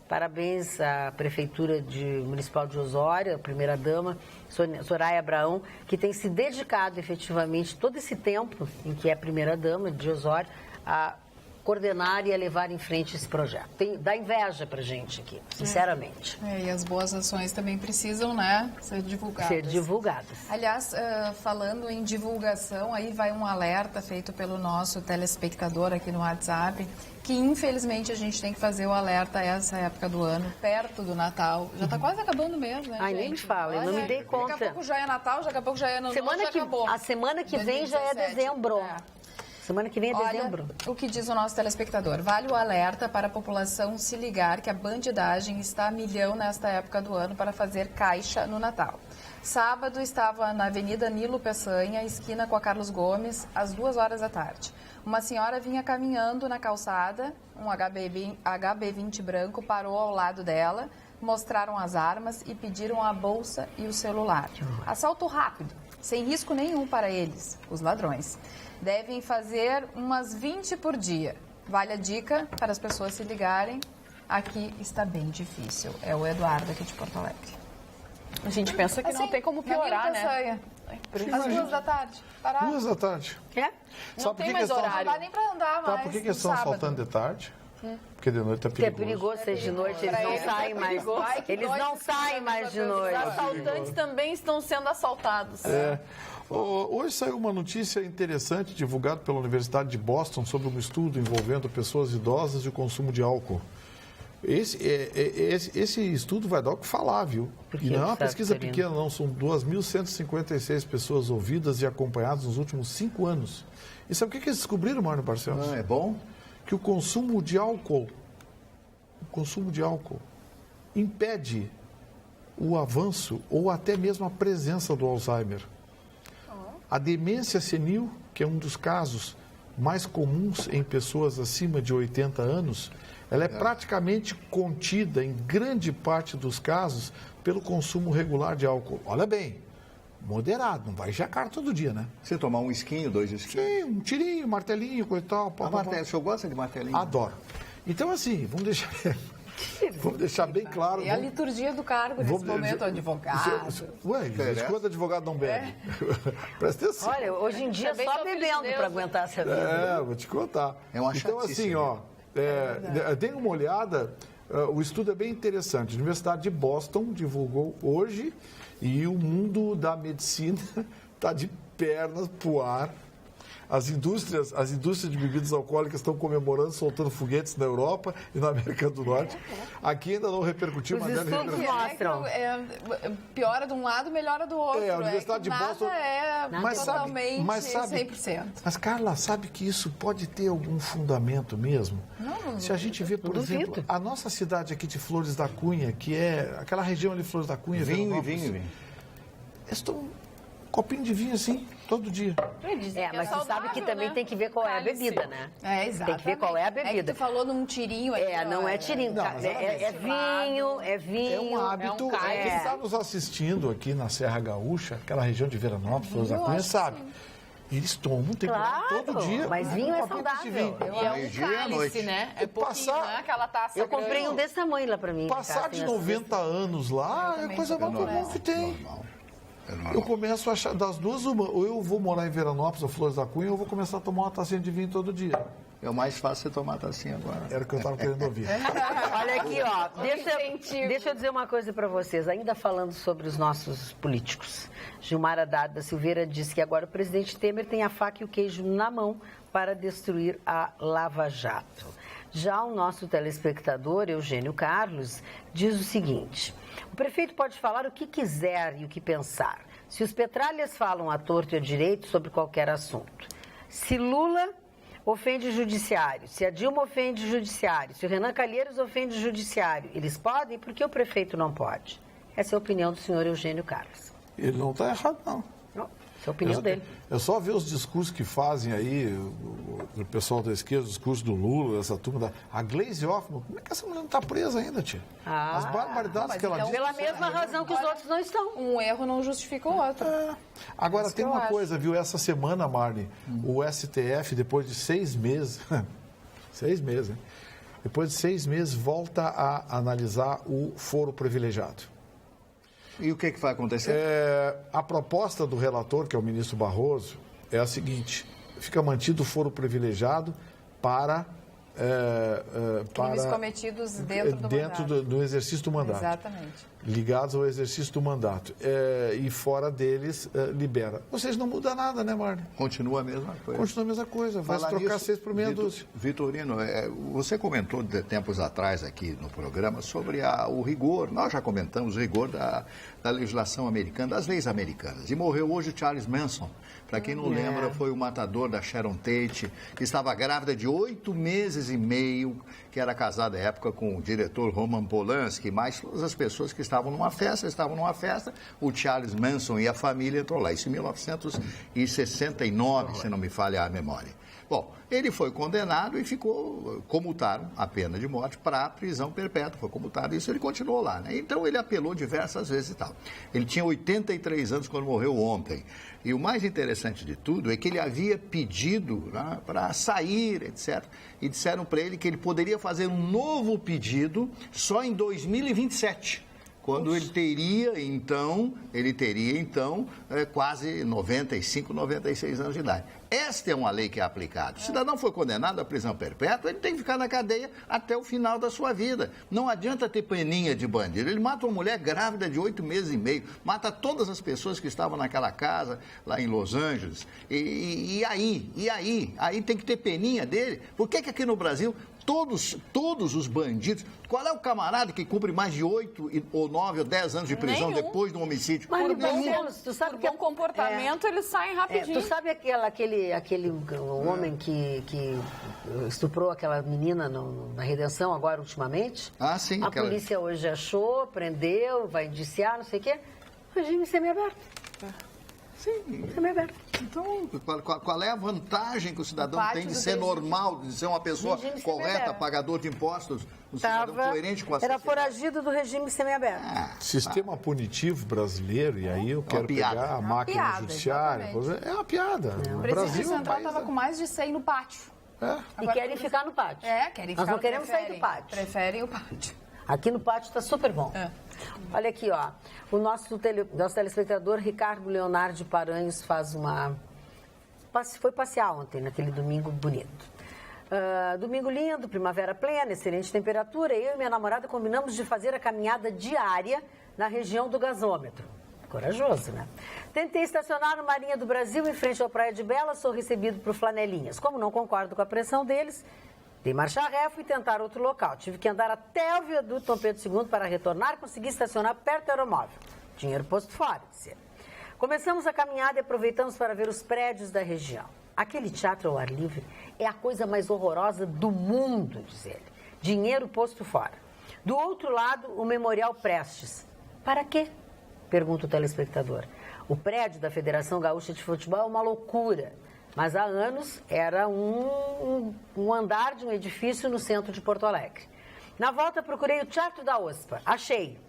parabéns à Prefeitura Municipal de Osório, a primeira-dama, Soraya Abraão, que tem se dedicado efetivamente todo esse tempo em que é primeira-dama de Osório a coordenar e a levar em frente esse projeto. Dá inveja pra gente aqui, sinceramente. E as boas ações também precisam, né, ser divulgadas. Aliás, falando em divulgação, aí vai um alerta feito pelo nosso telespectador aqui no WhatsApp, que infelizmente a gente tem que fazer o alerta essa época do ano, perto do Natal. Já está quase acabando o mês, né, Ai, nem me fala, eu não me dei conta. Daqui a pouco já é Natal, daqui a pouco já é Ano Novo, já acabou. A semana que vem já é dezembro. Semana que vem é dezembro. Olha o que diz o nosso telespectador. Vale o alerta para a população se ligar que a bandidagem está a milhão nesta época do ano para fazer caixa no Natal. Sábado estava na Avenida Nilo Peçanha, esquina com a Carlos Gomes, às 2h da tarde. Uma senhora vinha caminhando na calçada, um HB20 branco parou ao lado dela, mostraram as armas e pediram a bolsa e o celular. Assalto rápido, sem risco nenhum para eles, os ladrões. Devem fazer umas 20 por dia. Vale a dica para as pessoas se ligarem. Aqui está bem difícil. É o Eduardo aqui de Porto Alegre. A gente pensa que não tem como piorar, né? Às 2 da tarde. Pararam. 2 da tarde. É? Não tem mais horário. Não dá nem para andar mais. Sabe por que eles estão assaltando de tarde? Porque de noite é perigoso. Porque é perigoso ser de noite, eles não saem mais. Eles não saem mais de noite. Os assaltantes também estão sendo assaltados. Hoje saiu uma notícia interessante divulgada pela Universidade de Boston sobre um estudo envolvendo pessoas idosas e o consumo de álcool. Esse estudo vai dar o que falar, viu? E não é uma pesquisa pequena, não. São 2.156 pessoas ouvidas e acompanhadas nos últimos 5 anos. E sabe o que eles descobriram, Mário Barcelos? É bom? que o consumo de álcool impede o avanço ou até mesmo a presença do Alzheimer. A demência senil, que é um dos casos mais comuns em pessoas acima de 80 anos, ela é praticamente contida em grande parte dos casos pelo consumo regular de álcool. Olha bem, moderado, não vai jacar todo dia, né? Você tomar um esquinho, 2 esquinhos? Sim, um tirinho, martelinho, coisa e tal. O senhor gosta de martelinho? Adoro. Então, assim, vamos deixar bem claro. E a liturgia do cargo nesse momento, advogado. Ué, quando advogado não bebe? Presta atenção. Olha, hoje em dia só bebendo para aguentar essa vida. Vou te contar. É uma então, chatice, assim, dê uma olhada. O estudo é bem interessante. A Universidade de Boston divulgou hoje e o mundo da medicina está de pernas pro ar. As indústrias de bebidas alcoólicas estão comemorando, soltando foguetes na Europa e na América do Norte. Aqui ainda não repercutiu, mas deve repercutir. Mostram. Piora de um lado, melhora do outro. A Universidade de Boston Totalmente mas sabe, 100%. Mas, Carla, sabe que isso pode ter algum fundamento mesmo? Não, se a gente vê, por exemplo, a nossa cidade aqui de Flores da Cunha, que é aquela região ali de Flores da Cunha... Vinho. Eles estão copinho de vinho assim, todo dia. Mas você sabe que também tem que ver qual é a bebida, né? Exato. Tem que ver qual é a bebida. É que tu falou num tirinho aqui. Não é tirinho. Não, é vinho. É um hábito. Quem está nos assistindo aqui na Serra Gaúcha, aquela região de Veranópolis, Flores da Cunha, sabe. Eles tomam, tem todo dia. Mas vinho é saudável. É um cálice, né? É pouquinho, não é aquela taça Eu comprei um desse tamanho lá pra mim. Passar de 90 anos lá é a coisa mais comum que tem. Eu começo a achar, das duas, uma, ou eu vou morar em Veranópolis ou Flores da Cunha, ou eu vou começar a tomar uma tacinha de vinho todo dia. É o mais fácil você tomar a tacinha agora. Era o que eu estava querendo ouvir. Olha aqui, ó. Deixa eu dizer uma coisa para vocês, ainda falando sobre os nossos políticos. Gilmar Haddad da Silveira disse que agora o presidente Temer tem a faca e o queijo na mão para destruir a Lava Jato. Já o nosso telespectador, Eugênio Carlos, diz o seguinte: o prefeito pode falar o que quiser e o que pensar. Se os petralhas falam à torto e à direito sobre qualquer assunto. Se Lula ofende o judiciário, se a Dilma ofende o judiciário, se o Renan Calheiros ofende o judiciário, eles podem? Por que o prefeito não pode? Essa é a opinião do senhor Eugênio Carlos. Ele não está errado, não. Essa é a opinião dele. É só ver os discursos que fazem aí, o pessoal da esquerda, os discursos do Lula, essa turma a Glaze Hoffmann, como é que essa mulher não está presa ainda, tia? As barbaridades que ela diz. Pela mesma razão que os outros não estão. Um erro não justifica o outro. Agora, tem uma coisa, viu? Essa semana, Marne, o STF, depois de 6 meses, 6 meses, hein? Depois de 6 meses, volta a analisar o foro privilegiado. E o que vai acontecer? A proposta do relator, que é o ministro Barroso, é a seguinte: fica mantido o foro privilegiado para crimes cometidos dentro do exercício do mandato. Exatamente. Ligados ao exercício do mandato. E fora deles, libera. Ou seja, não muda nada, né, Marne? Continua a mesma coisa. Continua a mesma coisa. Vai se trocar 6 por meia dúzia. Vitorino, você comentou de tempos atrás aqui no programa sobre o rigor. Nós já comentamos o rigor da legislação americana, das leis americanas. E morreu hoje o Charles Manson. Para quem não lembra, foi o matador da Sharon Tate, que estava grávida de 8 meses e meio, que era casada à época com o diretor Roman Polanski, mais todas as pessoas que estavam numa festa, o Charles Manson e a família entrou lá. Isso em 1969, se não me falha a memória. Bom, ele foi condenado e comutaram a pena de morte para prisão perpétua. Foi comutado, isso ele continuou lá, né? Então ele apelou diversas vezes e tal. Ele tinha 83 anos quando morreu ontem. E o mais interessante de tudo é que ele havia pedido, né, para sair, etc. E disseram para ele que ele poderia fazer um novo pedido só em 2027. Quando ele teria, então, quase 95, 96 anos de idade. Esta é uma lei que é aplicada. O cidadão foi condenado à prisão perpétua, ele tem que ficar na cadeia até o final da sua vida. Não adianta ter peninha de bandido. Ele mata uma mulher grávida de 8 meses e meio, mata todas as pessoas que estavam naquela casa lá em Los Angeles. E aí tem que ter peninha dele. Por que aqui no Brasil todos os bandidos. Qual é o camarada que cumpre mais de 8, ou 9, ou 10 anos de prisão depois de um homicídio? Mas Tu sabe que bom comportamento, eles saem rapidinho. Tu sabe aquele homem que estuprou aquela menina na Redenção agora, ultimamente? Ah, sim. A polícia hoje achou, prendeu, vai indiciar, não sei o quê. Regime semiaberto. Sim. Semiaberto. Então, qual é a vantagem que o cidadão tem de ser normal, de ser uma pessoa correta, pagador de impostos, um cidadão coerente com a sociedade? Era foragido do regime semiaberto. Sistema punitivo brasileiro, e aí eu quero pegar a máquina judiciária. É uma piada. O presidente Central estava com mais de 100 no pátio. E querem ficar no pátio. Querem ficar. Nós não queremos sair do pátio. Preferem o pátio. Aqui no pátio está super bom. Olha aqui, ó. O nosso telespectador Ricardo Leonardo Paranhos foi passear ontem, naquele domingo bonito. Domingo lindo, primavera plena, excelente temperatura. Eu e minha namorada combinamos de fazer a caminhada diária na região do gasômetro. Corajoso, né? Tentei estacionar no Marinha do Brasil, em frente à Praia de Bela, sou recebido por flanelinhas. Como não concordo com a pressão deles, dei marcha ré, fui tentar outro local. Tive que andar até o viaduto Dom Pedro II para retornar, consegui estacionar perto do aeromóvel. Dinheiro posto fora, disse ele. Começamos a caminhada e aproveitamos para ver os prédios da região. Aquele teatro ao ar livre é a coisa mais horrorosa do mundo, diz ele. Dinheiro posto fora. Do outro lado, o Memorial Prestes. Para quê? Pergunta o telespectador. O prédio da Federação Gaúcha de Futebol é uma loucura. Mas há anos era um andar de um edifício no centro de Porto Alegre. Na volta procurei o Teatro da OSPA. Achei,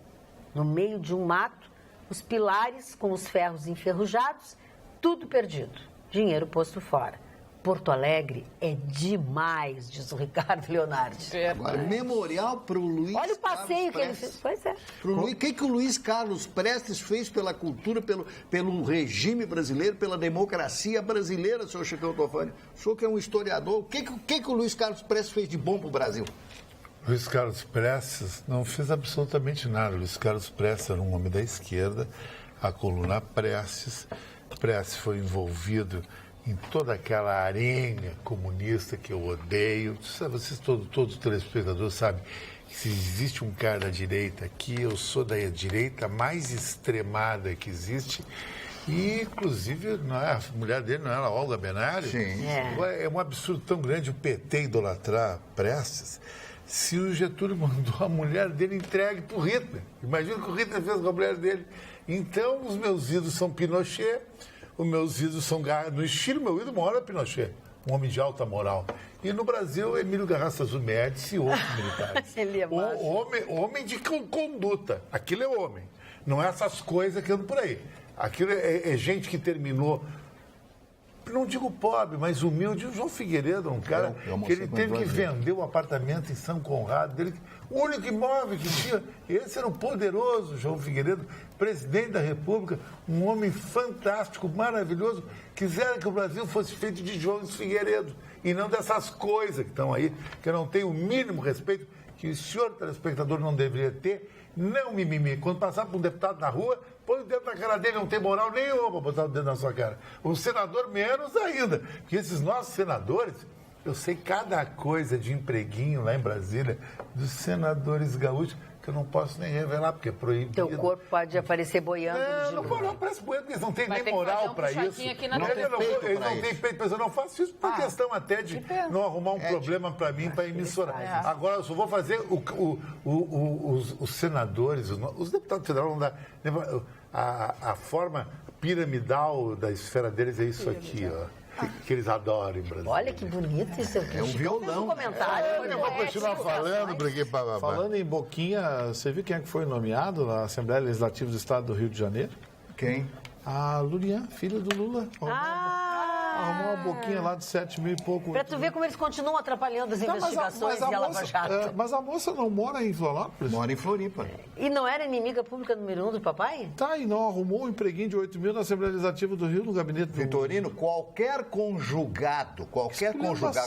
no meio de um mato, os pilares com os ferros enferrujados, tudo perdido. Dinheiro posto fora. Porto Alegre é demais, diz o Ricardo Leonardo. Agora, memorial para o Luiz Olha o passeio Carlos que ele fez. Pois é. O que o Luiz Carlos Prestes fez pela cultura, pelo regime brasileiro, pela democracia brasileira, senhor Chicão Tofani? O senhor que é um historiador, o que o Luiz Carlos Prestes fez de bom para o Brasil? Luiz Carlos Prestes não fez absolutamente nada. Luiz Carlos Prestes era um homem da esquerda, a coluna Prestes. Prestes foi envolvido em toda aquela arenga comunista que eu odeio. Vocês, todos os telespectadores sabem que se existe um cara da direita aqui, eu sou da direita mais extremada que existe. E, inclusive, a mulher dele não era a Olga Benário? Sim. É um absurdo tão grande o PT idolatrar Prestes. Se o Getúlio mandou a mulher dele entregue para o Hitler. Imagina o que o Hitler fez com a mulher dele. Então, os meus ídolos são Pinochet, os meus ídolos são... No estilo, meu ídolo maior é Pinochet, um homem de alta moral. E no Brasil, Emílio Garrastazu Médici e outros militares. Ele é homem de conduta. Aquilo é homem. Não é essas coisas que andam por aí. Aquilo é gente que terminou... Não digo pobre, mas humilde. O João Figueiredo, um cara que ele teve que vender um apartamento em São Conrado. O único imóvel que tinha, esse era o poderoso João Figueiredo, presidente da República, um homem fantástico, maravilhoso. Quiseram que o Brasil fosse feito de João Figueiredo e não dessas coisas que estão aí, que eu não tenho o mínimo respeito, que o senhor telespectador não deveria ter. Não mimimi. Quando passar por um deputado na rua, põe o dedo na cara dele, não tem moral nenhuma para botar o dedo na sua cara. O senador menos ainda. Porque esses nossos senadores, eu sei cada coisa de empreguinho lá em Brasília, dos senadores gaúchos, que eu não posso nem revelar, porque é proibido. Teu corpo pode aparecer boiando. Não parece boiando, porque eles não têm nem moral para isso. Eles não têm peito, mas eu não faço isso por questão até de não arrumar um problema para mim, para a emissora. Agora, eu só vou fazer os senadores, os deputados federais, a forma piramidal da esfera deles é isso aqui, ó. Que eles adoram em Brasília. Olha que bonito isso. É um violão. Comentário. Eu vou continuar falando, porque... Falando em Boquinha, você viu quem é que foi nomeado na Assembleia Legislativa do Estado do Rio de Janeiro? Quem? A Lurian, filha do Lula. Arrumou uma boquinha lá de 7 mil e pouco. Pra tu ver como eles continuam atrapalhando as investigações e a Lava Jato. Mas a moça não mora em Florianópolis? Mora em Floripa. E não era inimiga pública número 1 do papai? Tá, e não arrumou um empreguinho de 8 mil na Assembleia Legislativa do Rio, no gabinete do... Vitorino, qualquer conjugado,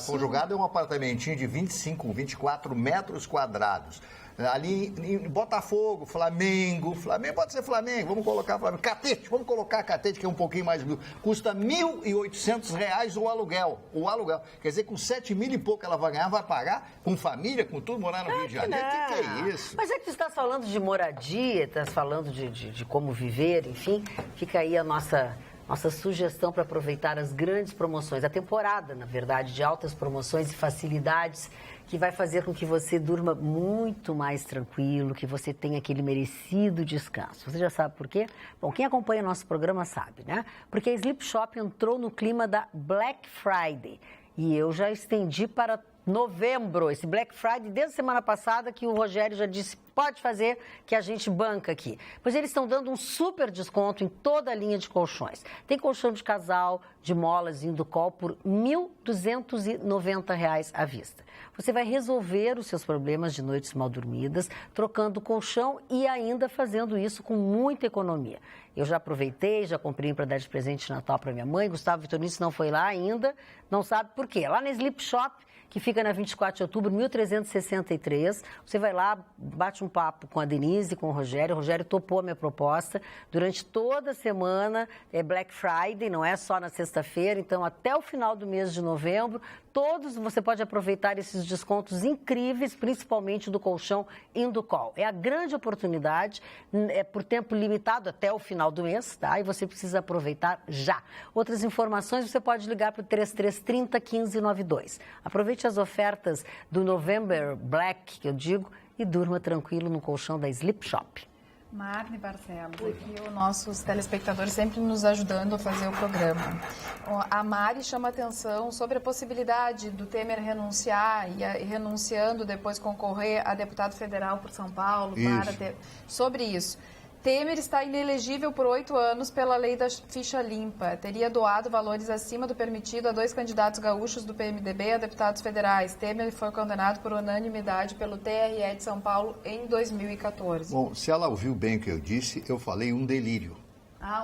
conjugado é um apartamentinho de 25, 24 metros quadrados. Ali em Botafogo, Flamengo, pode ser Flamengo, vamos colocar Flamengo. Catete, vamos colocar Catete, que é um pouquinho mais mil. Custa R$ 1.800 o aluguel. Quer dizer, com 7 mil e pouco ela vai ganhar, vai pagar, com família, com tudo, morar no Rio de Janeiro. O que é isso? Mas é que você está falando de moradia, está falando de como viver, enfim, fica aí a nossa sugestão para aproveitar as grandes promoções, a temporada, na verdade, de altas promoções e facilidades que vai fazer com que você durma muito mais tranquilo, que você tenha aquele merecido descanso. Você já sabe por quê? Bom, quem acompanha nosso programa sabe, né? Porque a Sleep Shop entrou no clima da Black Friday e eu já estendi para novembro, esse Black Friday, desde a semana passada, que o Rogério já disse, pode fazer, que a gente banca aqui. Pois eles estão dando um super desconto em toda a linha de colchões. Tem colchão de casal, de molas e Inducol por R$ 1.290 à vista. Você vai resolver os seus problemas de noites mal dormidas, trocando o colchão e ainda fazendo isso com muita economia. Eu já aproveitei, já comprei para dar de presente de Natal para minha mãe. Gustavo Vitorino não foi lá ainda, não sabe por quê. Lá na Sleep Shop, que fica na 24 de outubro, 1363. Você vai lá, bate um papo com a Denise, com o Rogério. O Rogério topou a minha proposta. Durante toda a semana é Black Friday, não é só na sexta-feira. Então, até o final do mês de novembro, você pode aproveitar esses descontos incríveis, principalmente do colchão Inducol. É a grande oportunidade, é por tempo limitado até o final do mês, tá? E você precisa aproveitar já. Outras informações você pode ligar para o 3330 1592. Aproveite as ofertas do November Black, que eu digo, e durma tranquilo no colchão da Sleep Shop. Marne Barcelos, aqui os nossos telespectadores sempre nos ajudando a fazer o programa. A Mari chama atenção sobre a possibilidade do Temer renunciar e renunciando depois concorrer a deputado federal por São Paulo. Sobre isso. Temer está inelegível por 8 anos pela lei da ficha limpa. Teria doado valores acima do permitido a 2 candidatos gaúchos do PMDB a deputados federais. Temer foi condenado por unanimidade pelo TRE de São Paulo em 2014. Bom, se ela ouviu bem o que eu disse, eu falei um delírio.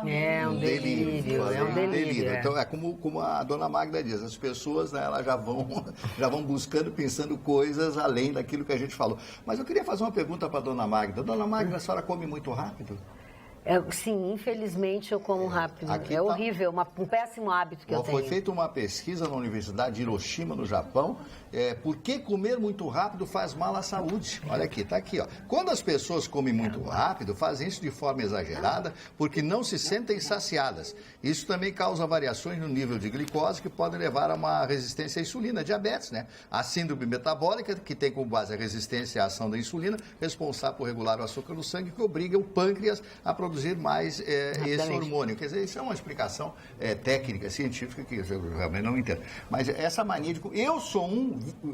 Um delírio. Então, é como a dona Magda diz, as pessoas, né, elas já vão buscando, pensando coisas além daquilo que a gente falou. Mas eu queria fazer uma pergunta para a dona Magda. Dona Magda, a senhora come muito rápido? Sim, infelizmente eu como rápido. É horrível, um péssimo hábito que eu tenho. Foi feita uma pesquisa na Universidade de Hiroshima, no Japão, por que comer muito rápido faz mal à saúde. Olha aqui, está aqui, ó. Quando as pessoas comem muito rápido, fazem isso de forma exagerada porque não se sentem saciadas. Isso também causa variações no nível de glicose que podem levar a uma resistência à insulina, diabetes, né? A síndrome metabólica, que tem como base a resistência à ação da insulina, responsável por regular o açúcar no sangue, que obriga o pâncreas a produzir mais esse hormônio. Quer dizer, isso é uma explicação técnica, científica, que eu realmente não entendo. Mas essa mania de...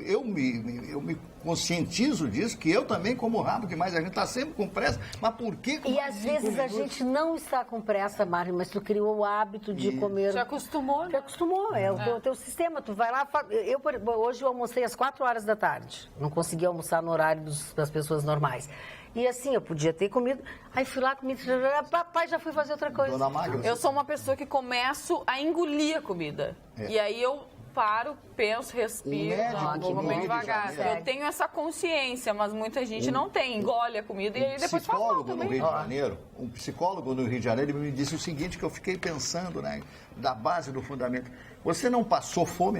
Eu me conscientizo disso, que eu também como rápido demais. A gente está sempre com pressa, mas por que... E às vezes a gente não está com pressa, Mari, mas tu criou o hábito de comer... Já acostumou, né? Já acostumou, o teu sistema. Tu vai lá... Hoje eu almocei às 4 horas da tarde. Não consegui almoçar no horário das pessoas normais. E assim, eu podia ter comido, aí fui lá, comi, papai, já fui fazer outra coisa. Dona Magda, eu sou uma pessoa que começo a engolir a comida. E aí eu paro, penso, respiro, vou comer devagar. Eu tenho essa consciência, mas muita gente não tem. Engole a comida e aí depois faz mal também. Um psicólogo no Rio de Janeiro me disse o seguinte, que eu fiquei pensando, né, da base do fundamento. Você não passou fome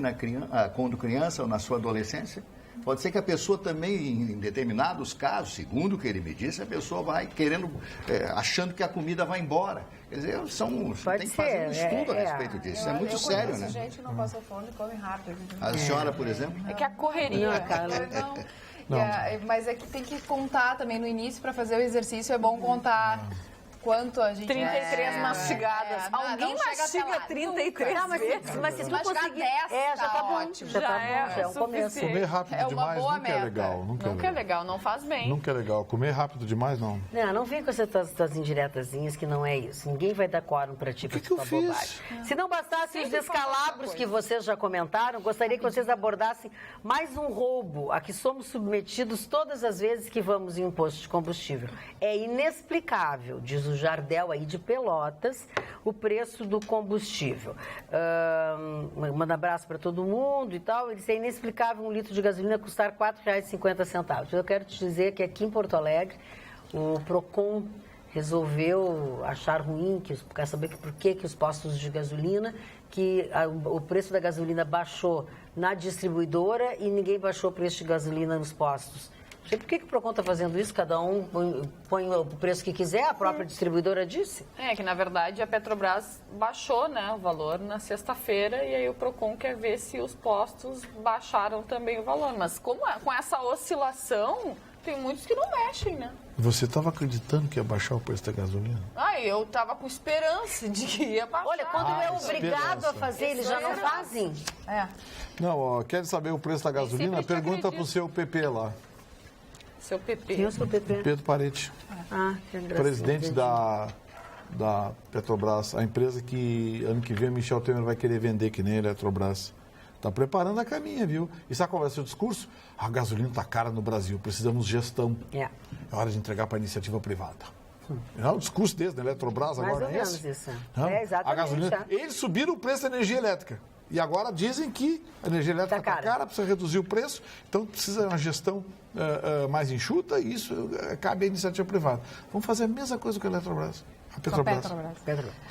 quando criança ou na sua adolescência? Pode ser que a pessoa também, em determinados casos, segundo o que ele me disse, a pessoa vai querendo, achando que a comida vai embora. Quer dizer, tem que fazer um estudo a respeito disso. É muito sério, né? A gente não passa fome e come rápido. A senhora, por exemplo? É que a correria... Mas é que tem que contar também no início, para fazer o exercício, é bom contar... Quanto a gente... 33 mastigadas. Alguém mastiga 33 vezes? Mas se tu conseguir... 10, já tá bom. ótimo. Já é um começo. Comer rápido demais nunca é legal. Nunca é legal, não faz bem. Nunca é legal. Comer rápido demais, não. Não vem com essas tuas indiretazinhas que não é isso. Ninguém vai dar quórum pra ti pra tua bobagem. Se não bastassem os descalabros que vocês já comentaram, gostaria que vocês abordassem mais um roubo a que somos submetidos todas as vezes que vamos em um posto de combustível. É inexplicável, diz o Jardel, aí de Pelotas, o preço do combustível. Manda abraço para todo mundo e tal. Ele disse, é inexplicável um litro de gasolina custar R$ 4,50. Eu quero te dizer que aqui em Porto Alegre, o PROCON resolveu achar ruim, quer saber por que os postos de gasolina, o preço da gasolina baixou na distribuidora e ninguém baixou o preço de gasolina nos postos. Não sei por que o PROCON está fazendo isso, cada um põe o preço que quiser, a própria distribuidora disse. É que, na verdade, a Petrobras baixou, né, o valor na sexta-feira e aí o PROCON quer ver se os postos baixaram também o valor. Mas com essa oscilação, tem muitos que não mexem, né? Você estava acreditando que ia baixar o preço da gasolina? Eu estava com esperança de que ia baixar. Olha, quando é obrigado a fazer, eles já não fazem. Não, quer saber o preço da gasolina? Pergunta para o seu PP lá. Seu PP. Quem é o seu PP? Pedro Parete. Que engraçado. Presidente da Petrobras, a empresa que ano que vem o Michel Temer vai querer vender, que nem a Eletrobras. Está preparando a caminha, viu? E sabe qual vai ser o discurso? A gasolina está cara no Brasil, precisamos de gestão. É hora de entregar para a iniciativa privada. É um discurso desse, da Eletrobras agora, não é esse? Isso. Não? Exatamente. A gasolina, eles subiram o preço da energia elétrica. E agora dizem que a energia elétrica está cara, precisa reduzir o preço, então precisa de uma gestão mais enxuta e isso cabe à iniciativa privada. Vamos fazer a mesma coisa com a Eletrobras. A Petrobras.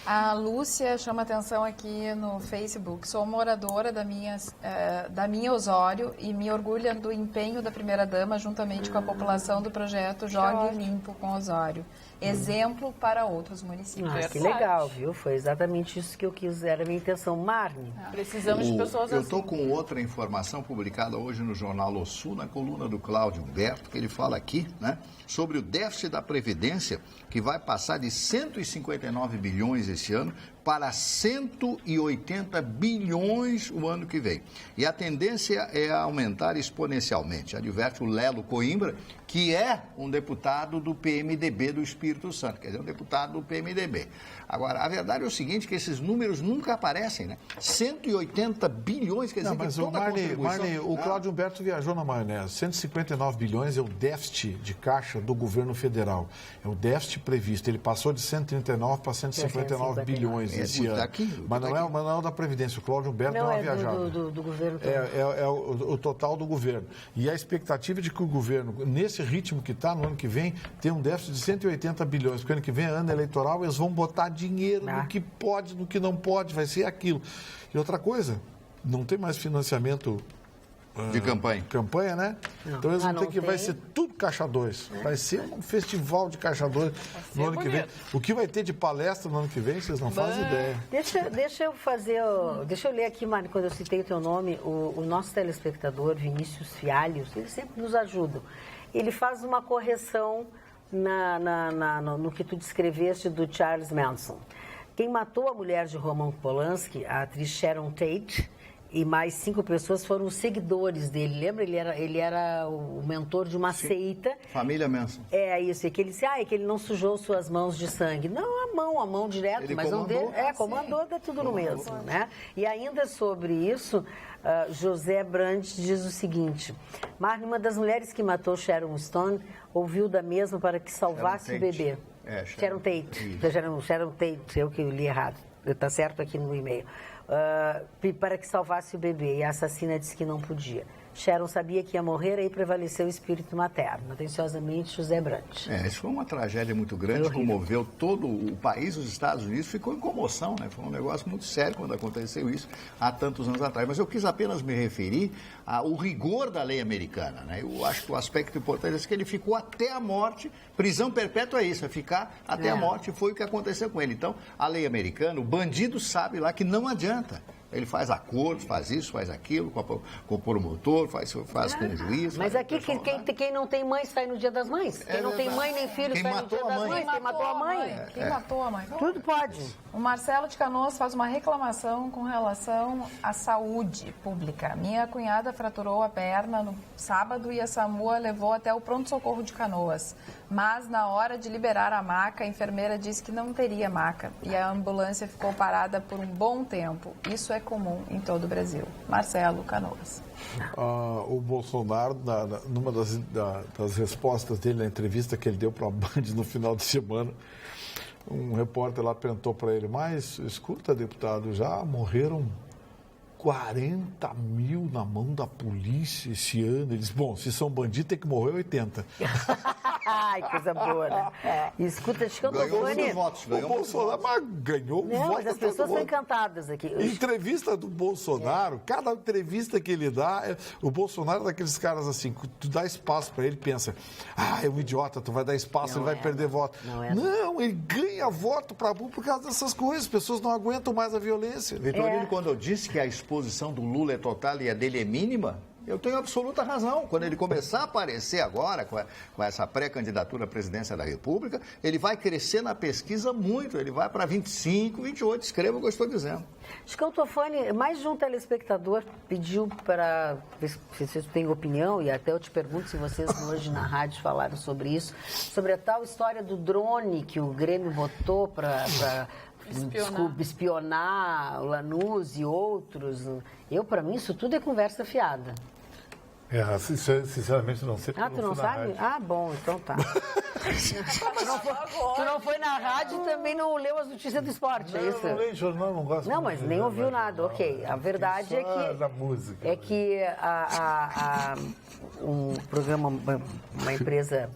A Lúcia chama atenção aqui no Facebook. Sou moradora da minha Osório e me orgulha do empenho da primeira-dama juntamente com a população do projeto Jogue Limpo com Osório. Exemplo para outros municípios. Que legal, viu? Foi exatamente isso que eu quis, era a minha intenção. Marne. Precisamos de pessoas assim. Eu estou com outra informação publicada hoje no jornal O Sul, na coluna do Cláudio Humberto, que ele fala aqui, né, sobre o déficit da Previdência, que vai passar de 159 bilhões esse ano para 180 bilhões o ano que vem. E a tendência é aumentar exponencialmente, adverte o Lelo Coimbra, que é um deputado do PMDB do Espírito Santo, quer dizer, um deputado do PMDB. Agora, a verdade é o seguinte, que esses números nunca aparecem, né? 180 bilhões, quer dizer, não, mas que toda Marne, o Cláudio Humberto viajou na maionese. 159 bilhões é o déficit de caixa do governo federal. É o déficit previsto. Ele passou de 139 para 159 bilhões esse ano. Mas não é o da Previdência. O Cláudio Humberto não é viajado. Do governo. É o total do governo. E a expectativa de que o governo, nesse ritmo que está, no ano que vem, tem um déficit de 180 bilhões. Porque ano que vem é ano eleitoral, eles vão botar dinheiro no que pode, no que não pode, vai ser aquilo. E outra coisa, não tem mais financiamento de campanha, né? Não. Então eles vão ter que vai ser tudo Caixa 2. Vai ser um festival de Caixa 2 no ano que vem. O que vai ter de palestra no ano que vem, vocês não fazem ideia. Deixa eu ler aqui, Mari, quando eu citei o teu nome, o nosso telespectador, Vinícius Fialhos, ele sempre nos ajuda. Ele faz uma correção no que tu descreveste do Charles Manson. Quem matou a mulher de Roman Polanski, a atriz Sharon Tate, e mais 5 pessoas foram os seguidores dele. Lembra? Ele era o mentor de uma seita. Família Manson. É isso. E que ele disse, que ele não sujou suas mãos de sangue. Não, a mão direto. Ele mas comandou. Comandou, dá tudo no mesmo, né? E ainda sobre isso, José Brandt diz o seguinte: Marne, uma das mulheres que matou Sharon Stone, ouviu da mesma para que salvasse o bebê. Sharon Tate. Sharon Tate, eu que li errado. Está certo aqui no e-mail. Para que salvasse o bebê. E a assassina disse que não podia. Sharon sabia que ia morrer e prevaleceu o espírito materno. Atenciosamente, José Brandt. Isso foi uma tragédia muito grande, comoveu todo o país, os Estados Unidos, ficou em comoção, né? Foi um negócio muito sério quando aconteceu isso há tantos anos atrás. Mas eu quis apenas me referir ao rigor da lei americana, né? Eu acho que o aspecto importante é que ele ficou até a morte. Prisão perpétua é isso, é ficar até a morte, foi o que aconteceu com ele. Então, a lei americana, o bandido sabe lá que não adianta. Ele faz acordos, faz isso, faz aquilo, com o promotor, faz com o juiz. Mas aqui, quem não tem mãe sai no Dia das Mães. Quem não tem mãe nem filho sai no Dia das Mães. Quem matou a mãe. Quem matou a mãe. Tudo pode. O Marcelo de Canoas faz uma reclamação com relação à saúde pública. Minha cunhada fraturou a perna no sábado e a SAMU a levou até o pronto-socorro de Canoas. Mas, na hora de liberar a maca, a enfermeira disse que não teria maca. E a ambulância ficou parada por um bom tempo. Isso é comum em todo o Brasil. Marcelo, Canoas. O Bolsonaro, numa das respostas dele na entrevista que ele deu para a Band no final de semana, um repórter lá perguntou para ele, mas escuta, deputado, já morreram 40 mil na mão da polícia esse ano. Ele disse, bom, se são bandidos tem que morrer 80. Ai, coisa boa, né? Escuta, acho que eu tô Ganhou votos. O Bolsonaro ganhou Não, votos. mas as pessoas estão encantadas aqui. Entrevista do Bolsonaro, cada entrevista que ele dá, o Bolsonaro é daqueles caras assim, tu dá espaço para ele, pensa, é um idiota, tu vai dar espaço, ele vai perder voto. Não, ele ganha voto para por causa dessas coisas, as pessoas não aguentam mais a violência. Vitorino, quando eu disse que a exposição do Lula é total e a dele é mínima, eu tenho absoluta razão. Quando ele começar a aparecer agora com essa pré-candidatura à presidência da República, ele vai crescer na pesquisa muito. Ele vai para 25, 28. Escreva o que eu estou dizendo. Chicão Tofani, mais de um telespectador pediu para ver se vocês têm opinião, e até eu te pergunto se vocês hoje na rádio falaram sobre isso, sobre a tal história do drone que o Grêmio botou para espionar o Lanús e outros. Para mim, isso tudo é conversa fiada. Sinceramente, não sei. Tu não sabe? Bom, então tá. Tu não foi na rádio e também não leu as notícias do esporte, é isso? Não leio jornal, não gosto. Não, mas nem ouviu nada, ok. A verdade é que... da música. É que um programa, uma empresa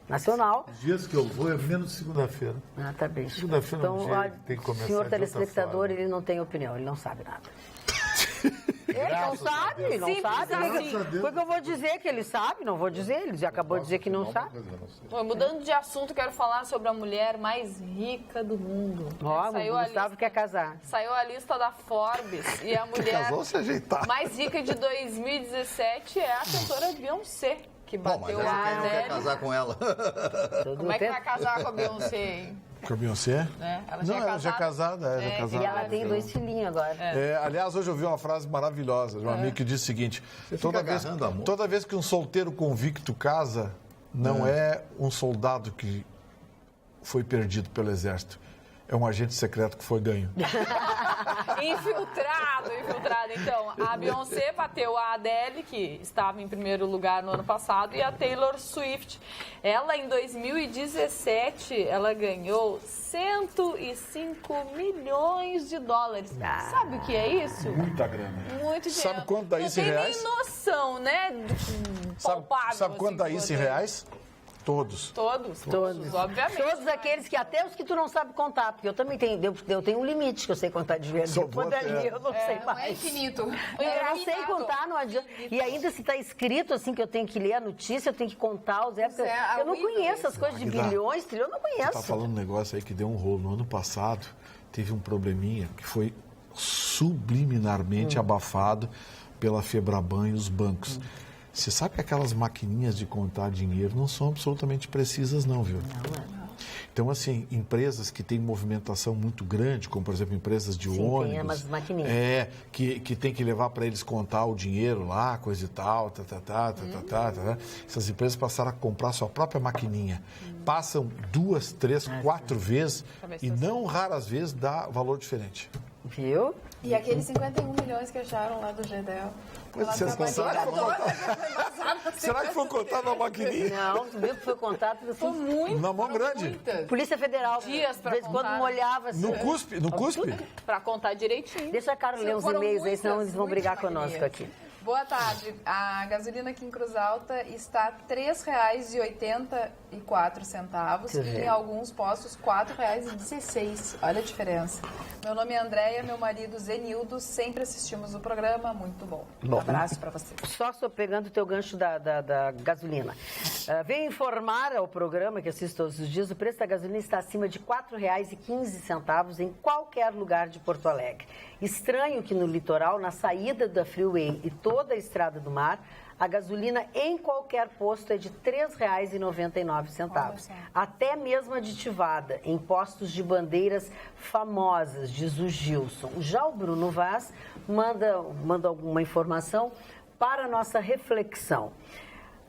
nacional... Os dias que eu vou é menos segunda-feira. Tá bem. Segunda-feira Então, tem que começar. O senhor telespectador, ele não tem opinião, ele não sabe nada. Ele não sabe, não sabe. Foi o que eu vou dizer que ele sabe, não vou dizer, ele já acabou de dizer que não sabe. Mudando de assunto, quero falar sobre a mulher mais rica do mundo. O Gustavo quer casar. Saiu a lista da Forbes e a mulher mais rica de 2017 é a cantora Beyoncé, que bateu mas a quem não quer casar com ela? Como é que vai casar com a Beyoncé, hein? Com a Beyoncé? Ela já é casada. E ela tem 2 filhinhos agora. Aliás, hoje eu vi uma frase maravilhosa de um amigo que disse o seguinte, toda vez que um solteiro convicto casa, não é um soldado que foi perdido pelo exército. É um agente secreto que foi ganho. Infiltrado. Então, a Beyoncé bateu a Adele, que estava em primeiro lugar no ano passado, e a Taylor Swift. Ela, em 2017, ela ganhou 105 milhões de dólares. Sabe o que é isso? Muita grana. Muito dinheiro. Sabe quanto dá isso em reais? Não tem nem noção, né? Sabe quanto dá isso em reais? Todos, obviamente. Todos aqueles que, até os que tu não sabe contar, porque eu também tenho, eu tenho um limite que eu sei contar de vez. Depois dali eu não sei mais. É infinito. Eu não sei contar, não adianta. E ainda se está escrito assim que eu tenho que ler a notícia, eu tenho que contar os épocas. Eu não conheço as coisas de bilhões, trilhões, eu não conheço. Você tá falando um negócio aí que deu um rolo. No ano passado, teve um probleminha que foi subliminarmente abafado pela Febraban e os bancos. Você sabe que aquelas maquininhas de contar dinheiro não são absolutamente precisas, não, viu? Não. Então, assim, empresas que têm movimentação muito grande, como, por exemplo, empresas de ônibus... Tem umas maquininhas. Que tem que levar para eles contar o dinheiro lá, coisa e tal, Essas empresas passaram a comprar sua própria maquininha. Passam 2, 3, 4 vezes e não raras vezes dá valor diferente. Viu? E aqueles 51 milhões que acharam lá do GDL? Será que foi contado na maquininha? Não, tu viu que foi contado foi muito. Na mão grande? Muitas. Polícia Federal. Dias pra de vez em quando molhava. Assim. No cuspe? Pra contar direitinho. Deixa a Carol ler os e-mails aí, senão eles vão brigar conosco aqui. Boa tarde. A gasolina aqui em Cruz Alta está R$ 3,84 e em alguns postos R$ 4,16. Olha a diferença. Meu nome é Andréia, meu marido Zenildo, sempre assistimos o programa, muito bom. Um abraço para vocês. Só estou pegando o teu gancho da gasolina. Venho informar ao programa, que assisto todos os dias, o preço da gasolina está acima de R$ 4,15 em qualquer lugar de Porto Alegre. Estranho que no litoral, na saída da Freeway e toda a estrada do mar, a gasolina em qualquer posto é de R$ 3,99. Até mesmo aditivada, em postos de bandeiras famosas, diz o Gilson. Já o Bruno Vaz manda alguma informação para a nossa reflexão.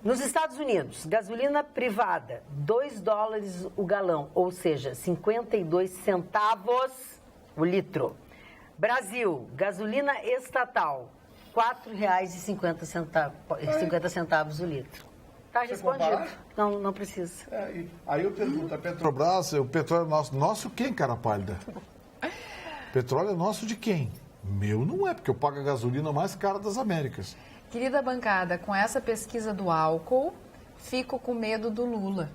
Nos Estados Unidos, gasolina privada, $2 o galão, ou seja, 52 centavos o litro. Brasil, gasolina estatal, R$ 4,50 o litro. Tá respondido. Não precisa. Aí eu pergunto, a Petrobras, o petróleo é nosso. Nosso quem, cara pálida? Petróleo é nosso de quem? Meu não é, porque eu pago a gasolina mais cara das Américas. Querida bancada, com essa pesquisa do álcool, fico com medo do Lula.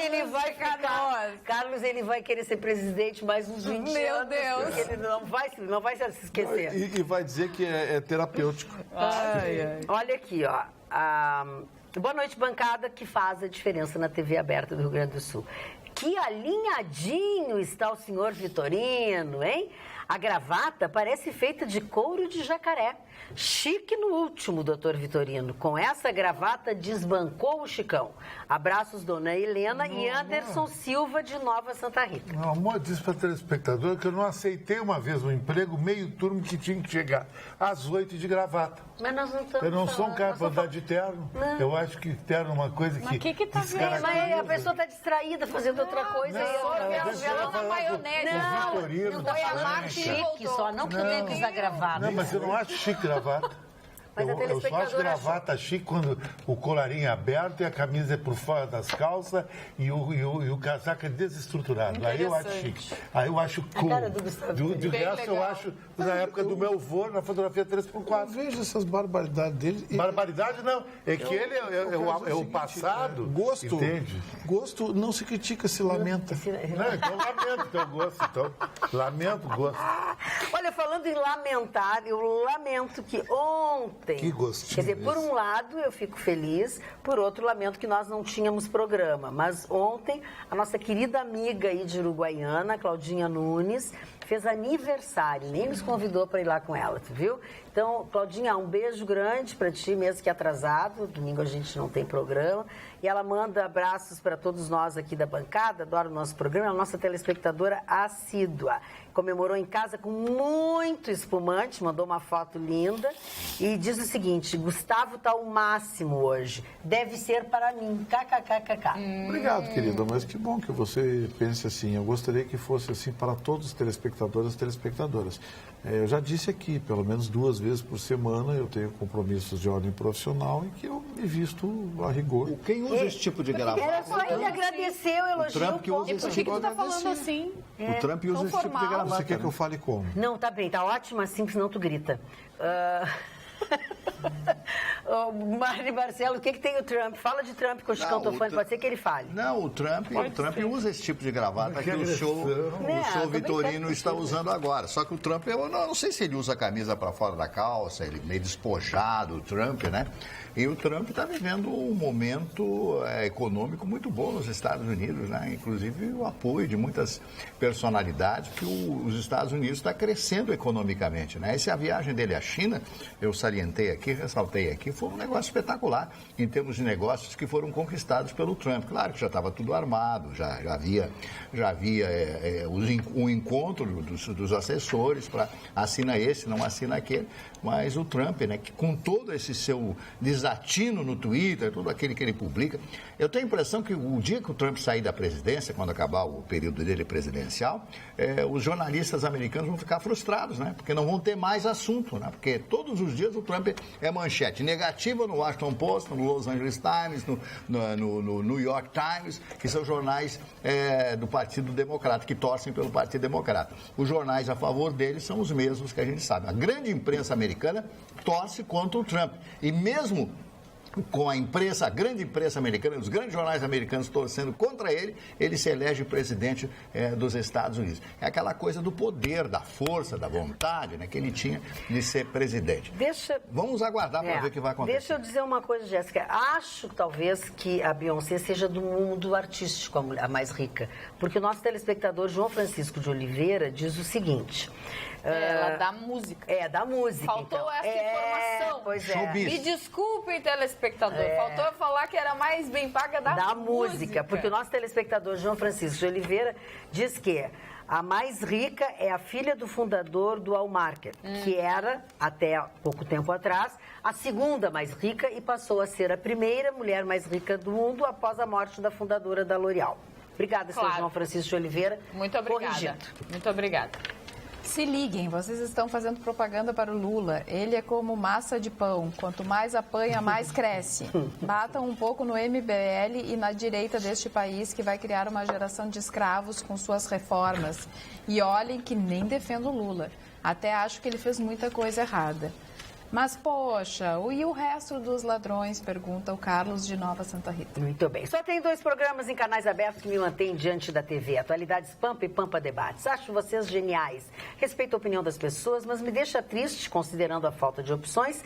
Ele vai ficar. Carlos, ele vai querer ser presidente mais uns 20 anos. Meu Deus. Porque ele não vai se esquecer. E vai dizer que é terapêutico. Olha aqui, ó. Boa noite, bancada, que faz a diferença na TV aberta do Rio Grande do Sul. Que alinhadinho está o senhor Vitorino, hein? A gravata parece feita de couro de jacaré. Chique no último, doutor Vitorino. Com essa gravata desbancou o Chicão. Abraços, dona Helena e Anderson Silva, de Nova Santa Rita. Meu amor, disse para telespectador que eu não aceitei uma vez um emprego meio turno que tinha que chegar às 8 de gravata. Mas nós não estamos Eu não sou um cara para andar de terno. Não. Eu acho que terno é uma coisa que... Mas o que tá vendo? Mas a pessoa está distraída fazendo outra coisa. Violão na maionese. Vitorino, Foi a marca Chique só, não que também quis a gravata. Não, mas eu não acho chique gravata. Mas a Eu só acho telespectadora gravata chique quando o colarinho é aberto e a camisa é por fora das calças e o casaco é desestruturado. Aí eu acho chique. Aí eu acho cool. cara do Gustavo De resto, eu acho, na época do meu avô, na fotografia Eu 3x4. vejo essas barbaridades dele. Barbaridade não. É que ele é o passado. Gosto. Entende? Gosto não se critica, se lamenta. Não, então lamento teu gosto. Então, lamento o gosto. Olha, falando em lamentar, eu lamento que ontem... Que gostinho Quer dizer, por um lado eu fico feliz, por outro lamento que nós não tínhamos programa. Mas ontem, a nossa querida amiga aí de Uruguaiana, Claudinha Nunes, fez aniversário. Nem nos convidou para ir lá com ela, tu viu? Então, Claudinha, um beijo grande para ti, mesmo que atrasado. Domingo a gente não tem programa. E ela manda abraços para todos nós aqui da bancada, adora o nosso programa, é a nossa telespectadora assídua. Comemorou em casa com muito espumante, mandou uma foto linda e diz o seguinte: Gustavo tá o máximo hoje, deve ser para mim, kkkk. Obrigado, querida, mas que bom que você pense assim. Eu gostaria que fosse assim para todos os telespectadores e telespectadoras. Eu já disse aqui, pelo menos 2 vezes por semana eu tenho compromissos de ordem profissional e que eu me visto a rigor. Quem usa esse tipo de gravata? Era só ele agradecer, o elogio. Trump que usa E esse por que tipo tu tá falando assim? O Trump usa esse tipo de gravata. Você quer que eu fale como? Não, tá bem, tá ótimo assim, senão tu grita. Mari Marcelo, o que tem o Trump? Fala de Trump com o Chicão Tofani, pode ser que ele fale. Não, o Trump usa esse tipo de gravata que o show Vitorino está usando agora. Só que o Trump, eu não sei se ele usa a camisa para fora da calça, ele meio despojado, o Trump, né? E o Trump está vivendo um momento econômico muito bom nos Estados Unidos, né? Inclusive o apoio de muitas personalidades, que os Estados Unidos está crescendo economicamente, né? Essa viagem dele à China, eu salientei aqui, ressaltei aqui, foi um negócio espetacular em termos de negócios que foram conquistados pelo Trump. Claro que já estava tudo armado, já havia o encontro dos assessores para assina esse, não assina aquele, mas o Trump, né, que com todo esse seu desatino no Twitter, tudo aquele que ele publica, eu tenho a impressão que o dia que o Trump sair da presidência, quando acabar o período dele presidencial, os jornalistas americanos vão ficar frustrados, né? Porque não vão ter mais assunto, né? Porque todos os dias o Trump é manchete negativa no Washington Post, no Los Angeles Times, no New York Times, que são jornais do Partido Democrata, que torcem pelo Partido Democrata. Os jornais a favor dele são os mesmos que a gente sabe. A grande imprensa americana torce contra o Trump. E mesmo com a grande imprensa americana, os grandes jornais americanos torcendo contra ele, ele se elege presidente dos Estados Unidos. É aquela coisa do poder, da força, da vontade, né, que ele tinha de ser presidente. Vamos aguardar para ver o que vai acontecer. Deixa eu dizer uma coisa, Jéssica. Acho, talvez, que a Beyoncé seja do mundo artístico a mais rica. Porque o nosso telespectador João Francisco de Oliveira diz o seguinte... Ela dá música. Da música. Faltou então. essa informação. Pois é. Me desculpem, telespectador. Faltou eu falar que era mais bem paga da música. Porque o nosso telespectador João Francisco de Oliveira diz que a mais rica é a filha do fundador do Walmart, que era, até pouco tempo atrás, a segunda mais rica e passou a ser a primeira mulher mais rica do mundo após a morte da fundadora da L'Oréal. Obrigada, senhor João Francisco de Oliveira. Muito obrigada. Corrigido. Muito obrigada. Se liguem, vocês estão fazendo propaganda para o Lula. Ele é como massa de pão. Quanto mais apanha, mais cresce. Batam um pouco no MBL e na direita deste país, que vai criar uma geração de escravos com suas reformas. E olhem que nem defendo o Lula. Até acho que ele fez muita coisa errada. Mas, poxa, e o resto dos ladrões? Pergunta o Carlos de Nova Santa Rita. Muito bem. Só tem 2 programas em canais abertos que me mantêm diante da TV. Atualidades Pampa e Pampa Debates. Acho vocês geniais. Respeito a opinião das pessoas, mas me deixa triste, considerando a falta de opções,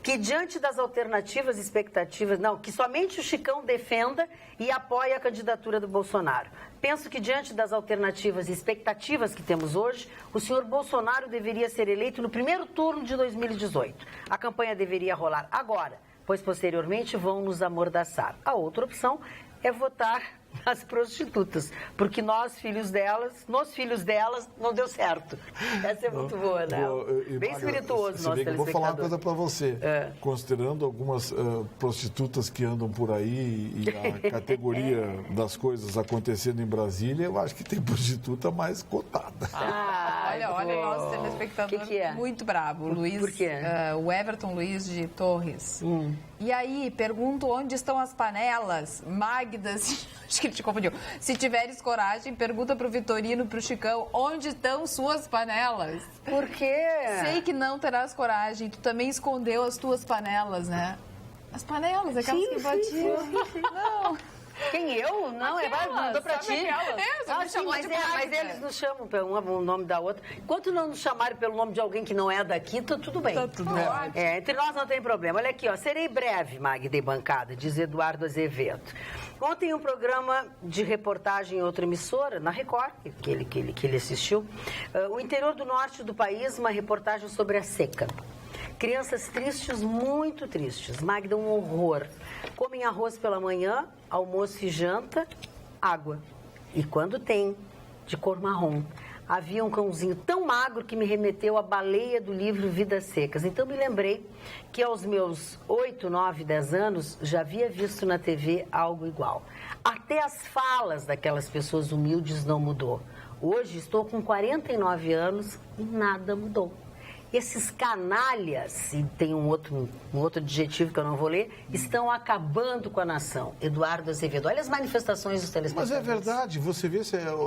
que diante das alternativas e expectativas... Não, que somente o Chicão defenda e apoie a candidatura do Bolsonaro. Penso que diante das alternativas e expectativas que temos hoje, o senhor Bolsonaro deveria ser eleito no primeiro turno de 2018. A campanha deveria rolar agora, pois posteriormente vão nos amordaçar. A outra opção é votar nas prostitutas, porque nos filhos delas, não deu certo. Essa é muito boa, né? Bem espirituoso nosso telespectador. Vou falar uma coisa para você. Considerando algumas prostitutas que andam por aí e a categoria das coisas acontecendo em Brasília, eu acho que tem prostituta mais cotada. Olha o nosso telespectador que é? Muito bravo. Luiz, por quê? O Everton Luiz de Torres. E aí, pergunto onde estão as panelas? Magda, acho que ele te confundiu. Se tiveres coragem, pergunta pro Vitorino, pro Chicão, onde estão suas panelas? Por quê? Sei que não terás coragem. Tu também escondeu as tuas panelas, né? As panelas, aquelas que batiam. Sim. Não. Quem, eu? Não, mandou pra ti. Mas eles nos chamam pelo nome da outra. Enquanto não nos chamarem pelo nome de alguém que não é daqui, tá tudo bem. Tá tudo ótimo. Entre nós não tem problema. Olha aqui, ó, serei breve, Magda e bancada, diz Eduardo Azevedo. Ontem um programa de reportagem em outra emissora, na Record, que ele assistiu, o interior do norte do país, uma reportagem sobre a seca. Crianças tristes, muito tristes. Magda, um horror. Comem arroz pela manhã, almoço e janta, água. E quando tem, de cor marrom. Havia um cãozinho tão magro que me remeteu à baleia do livro Vidas Secas. Então me lembrei que aos meus 8, 9, 10 anos já havia visto na TV algo igual. Até as falas daquelas pessoas humildes não mudou. Hoje estou com 49 anos e nada mudou. Esses canalhas, e tem um outro adjetivo que eu não vou ler, estão acabando com a nação. Eduardo Azevedo, olha as manifestações dos telespectadores. Mas é verdade, você vê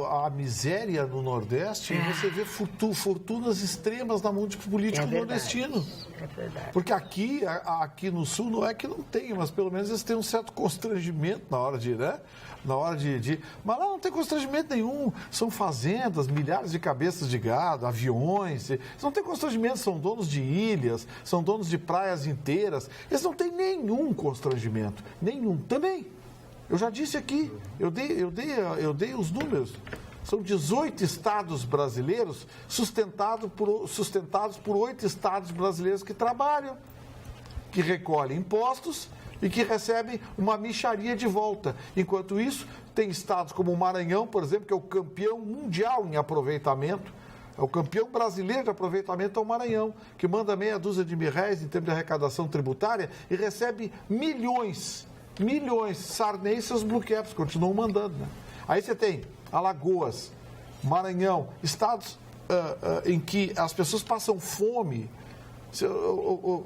a miséria no Nordeste, você vê fortunas extremas na mão de político nordestino. É verdade. Porque aqui no Sul não é que não tem, mas pelo menos eles têm um certo constrangimento na hora de, né? Mas lá não tem constrangimento nenhum. São fazendas, milhares de cabeças de gado, aviões. Eles não têm constrangimento, são donos de ilhas, são donos de praias inteiras. Eles não têm nenhum constrangimento. Nenhum. Também. Eu já disse aqui, eu dei os números. São 18 estados brasileiros sustentados por 8 estados brasileiros que trabalham, que recolhem impostos e que recebem uma mixaria de volta. Enquanto isso, tem estados como o Maranhão, por exemplo, que é o campeão mundial em aproveitamento. É o campeão brasileiro de aproveitamento é o Maranhão, que manda meia dúzia de mil-réis em termos de arrecadação tributária e recebe milhões. Sarney e seus blue caps continuam mandando, né? Aí você tem Alagoas, Maranhão, estados em que as pessoas passam fome.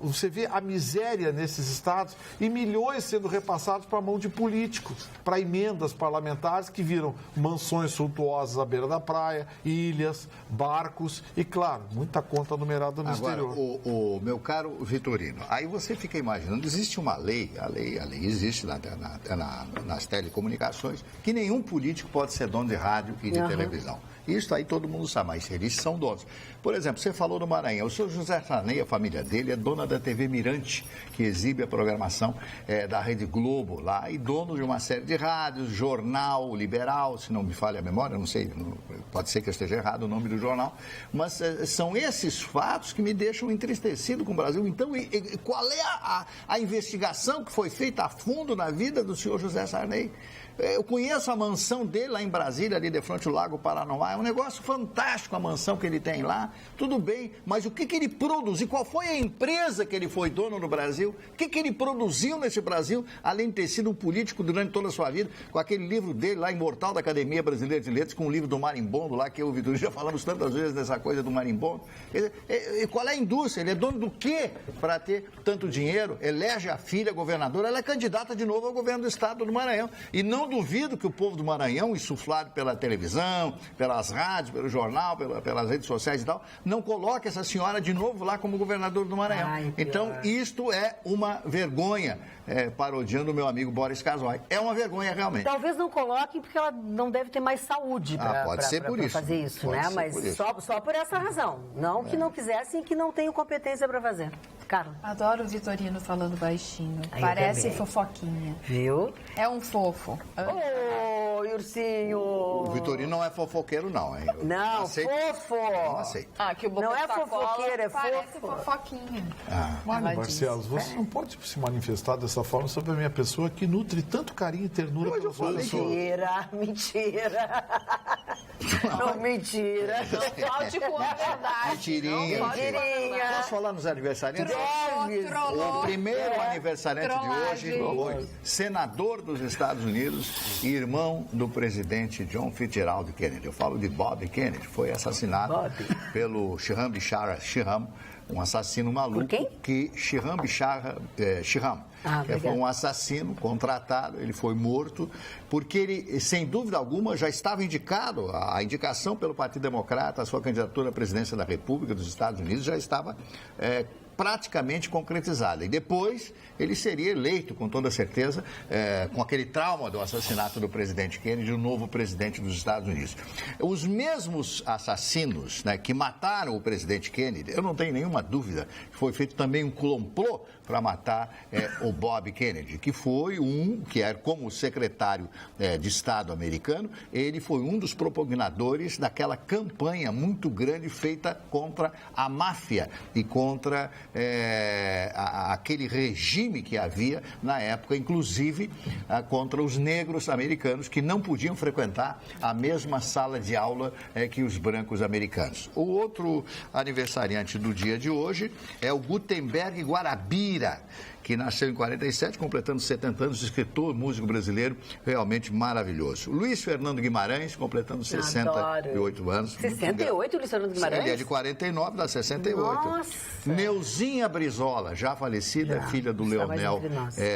Você vê a miséria nesses estados e milhões sendo repassados para a mão de políticos, para emendas parlamentares que viram mansões suntuosas à beira da praia, ilhas, barcos e, claro, muita conta numerada no exterior. Agora, o meu caro Vitorino, aí você fica imaginando, existe uma lei, a lei existe nas telecomunicações, que nenhum político pode ser dono de rádio e de televisão. Isso aí todo mundo sabe, mas eles são donos. Por exemplo, você falou do Maranhão. O senhor José Sarney, a família dele, é dona da TV Mirante, que exibe a programação da Rede Globo lá, e dono de uma série de rádios, jornal liberal, se não me falha a memória, não sei, pode ser que eu esteja errado o nome do jornal, mas são esses fatos que me deixam entristecido com o Brasil. Então, qual é a investigação que foi feita a fundo na vida do senhor José Sarney? Eu conheço a mansão dele lá em Brasília, ali de frente ao Lago Paranoá. É um negócio fantástico a mansão que ele tem lá. Tudo bem, mas o que ele produziu? Qual foi a empresa que ele foi dono no Brasil? O que ele produziu nesse Brasil, além de ter sido um político durante toda a sua vida, com aquele livro dele lá, Imortal da Academia Brasileira de Letras, com o livro do Marimbondo lá, que eu e o Vitor já falamos tantas vezes dessa coisa do Marimbondo. Qual é a indústria? Ele é dono do quê para ter tanto dinheiro? Elege a filha governadora, ela é candidata de novo ao governo do estado do Maranhão. E não duvido que o povo do Maranhão, insuflado pela televisão, pelas rádios, pelo jornal, pelas redes sociais e tal, não coloque essa senhora de novo lá como governador do Maranhão. Então, isto é uma vergonha, parodiando o meu amigo Boris Casoy. É uma vergonha, realmente. Talvez não coloquem porque ela não deve ter mais saúde para fazer isso, né? Mas só por essa razão. Não que não quisessem e que não tenham competência para fazer. Carla. Adoro o Vitorino falando baixinho. Parece fofoquinha. Viu? É um fofo. Ô, Ursinho! O Vitorino não é fofoqueiro, não, hein? Não, fofo! Não aceito. Que o Boca não é fofoqueiro, é Parece fofo. fofoquinha. Mário Barcelos, você não pode se manifestar dessa forma sobre a minha pessoa que nutre tanto carinho e ternura pela sua pessoa. Mentira! Não, mentira. Não falte com a verdade. Mentirinha. Posso falar nos aniversariantes? O primeiro aniversariante de hoje foi senador dos Estados Unidos e irmão do presidente John Fitzgerald Kennedy. Eu falo de Bob Kennedy, foi assassinado pelo Shiham Bishara Shiham, um assassino maluco. Por quem? Que Shiham Bishara Shiham. Foi um assassino contratado, ele foi morto, porque ele, sem dúvida alguma, já estava indicado, a indicação pelo Partido Democrata, a sua candidatura à presidência da República dos Estados Unidos já estava praticamente concretizada. E depois ele seria eleito, com toda certeza, com aquele trauma do assassinato do presidente Kennedy, o novo presidente dos Estados Unidos. Os mesmos assassinos, né, que mataram o presidente Kennedy, eu não tenho nenhuma dúvida que foi feito também um complô para matar o Bob Kennedy, que era como secretário de Estado americano, ele foi um dos propaganadores daquela campanha muito grande feita contra a máfia e contra aquele regime que havia na época, inclusive contra os negros americanos que não podiam frequentar a mesma sala de aula que os brancos americanos. O outro aniversariante do dia de hoje é o Gutenberg Guarabira, que nasceu em 47, completando 70 anos, escritor, músico brasileiro, realmente maravilhoso. Luiz Fernando Guimarães, completando 68 anos. 68, Luiz Fernando Guimarães? Ele é de 49, dá 68. Nossa! Neuzinha Brizola, já falecida, filha do Leonel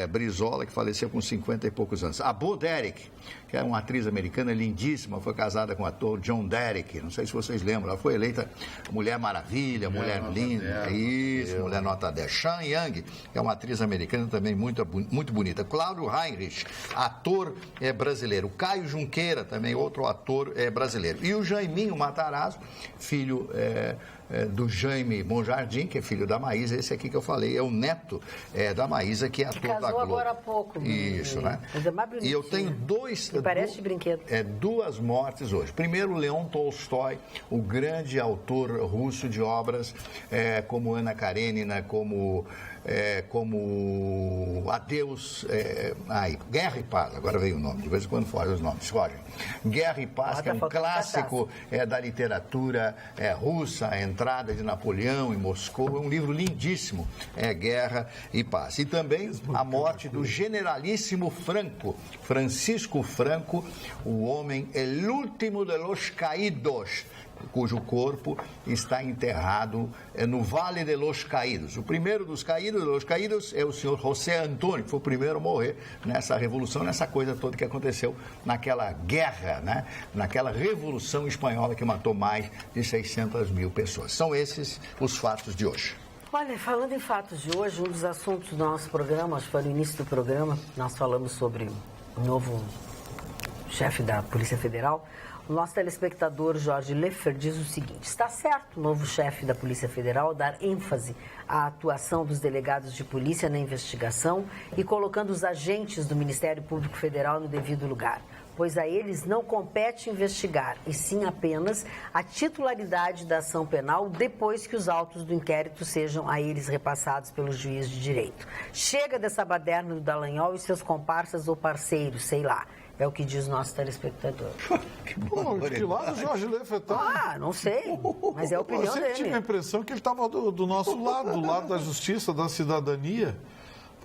Brizola, que faleceu com 50 e poucos anos. A Bo Derek, que é uma atriz americana lindíssima, foi casada com o ator John Derek, não sei se vocês lembram, ela foi eleita Mulher Maravilha, Mulher Linda, Mulher Nota 10. Sean Young, que é uma atriz americana também muito bonita. Cláudio Heinrich, ator brasileiro. Caio Junqueira, também outro ator brasileiro. E o Jaiminho Matarazzo, filho do Jaime Monjardim, que é filho da Maísa, esse aqui que eu falei, é o neto da Maísa, que é ator da Globo. Agora há pouco. Isso, né? E eu tenho parece de brinquedo. Duas mortes hoje. Primeiro, Leon Tolstói, o grande autor russo de obras como Ana Karenina, como Adeus, Guerra e Paz, agora veio o nome, de vez em quando foge os nomes, fogem. Guerra e Paz, que é um clássico da literatura russa, a entrada de Napoleão em Moscou, é um livro lindíssimo, Guerra e Paz. E também a morte do generalíssimo Franco, Francisco Franco, o homem, el último de los caídos, cujo corpo está enterrado no Vale de los Caídos. O primeiro dos caídos é o senhor José Antônio, que foi o primeiro a morrer nessa revolução, nessa coisa toda que aconteceu naquela guerra, né? Naquela revolução espanhola que matou mais de 600 mil pessoas. São esses os fatos de hoje. Olha, falando em fatos de hoje, um dos assuntos do nosso programa, acho que foi no início do programa, nós falamos sobre o novo chefe da Polícia Federal. O nosso telespectador Jorge Leffer diz o seguinte: está certo o novo chefe da Polícia Federal dar ênfase à atuação dos delegados de polícia na investigação e colocando os agentes do Ministério Público Federal no devido lugar, pois a eles não compete investigar, e sim apenas a titularidade da ação penal depois que os autos do inquérito sejam a eles repassados pelo juiz de direito. Chega dessa baderna do Dallagnol e seus comparsas ou parceiros, sei lá. É o que diz nosso telespectador. Pô, que lado o Jorge Leifert tá? Não sei, mas é a opinião Eu sempre dele. tive a impressão que ele estava do nosso lado, do lado da justiça, da cidadania.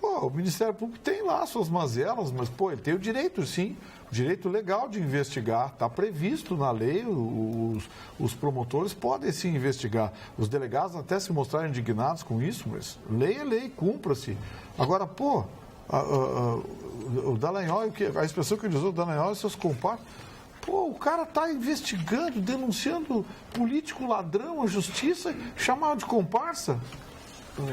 Pô, o Ministério Público tem lá suas mazelas, mas, pô, ele tem o direito, sim, o direito legal de investigar. Está previsto na lei, os promotores podem, sim, investigar. Os delegados até se mostrarem indignados com isso, mas lei é lei, cumpra-se. Agora, pô, o Dallagnol, a expressão que ele usou, o Dallagnol e seus comparsas, pô, o cara está investigando, denunciando político ladrão, a justiça, chamado de comparsa.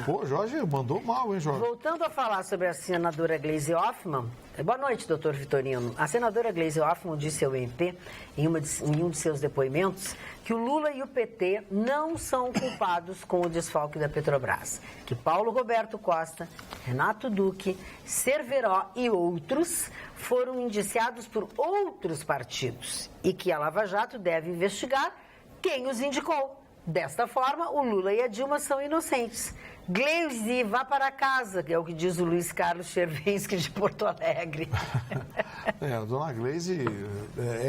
Pô, Jorge, mandou mal, hein, Jorge? Voltando a falar sobre a senadora Gleisi Hoffmann, boa noite, doutor Vitorino. A senadora Gleisi Hoffmann disse ao MP, em um de seus depoimentos, que o Lula e o PT não são culpados com o desfalque da Petrobras, que Paulo Roberto Costa, Renato Duque, Cerveró e outros foram indiciados por outros partidos e que a Lava Jato deve investigar quem os indicou. Desta forma, o Lula e a Dilma são inocentes. Gleisi, vá para casa, que é o que diz o Luiz Carlos Chervensky de Porto Alegre. A dona Gleisi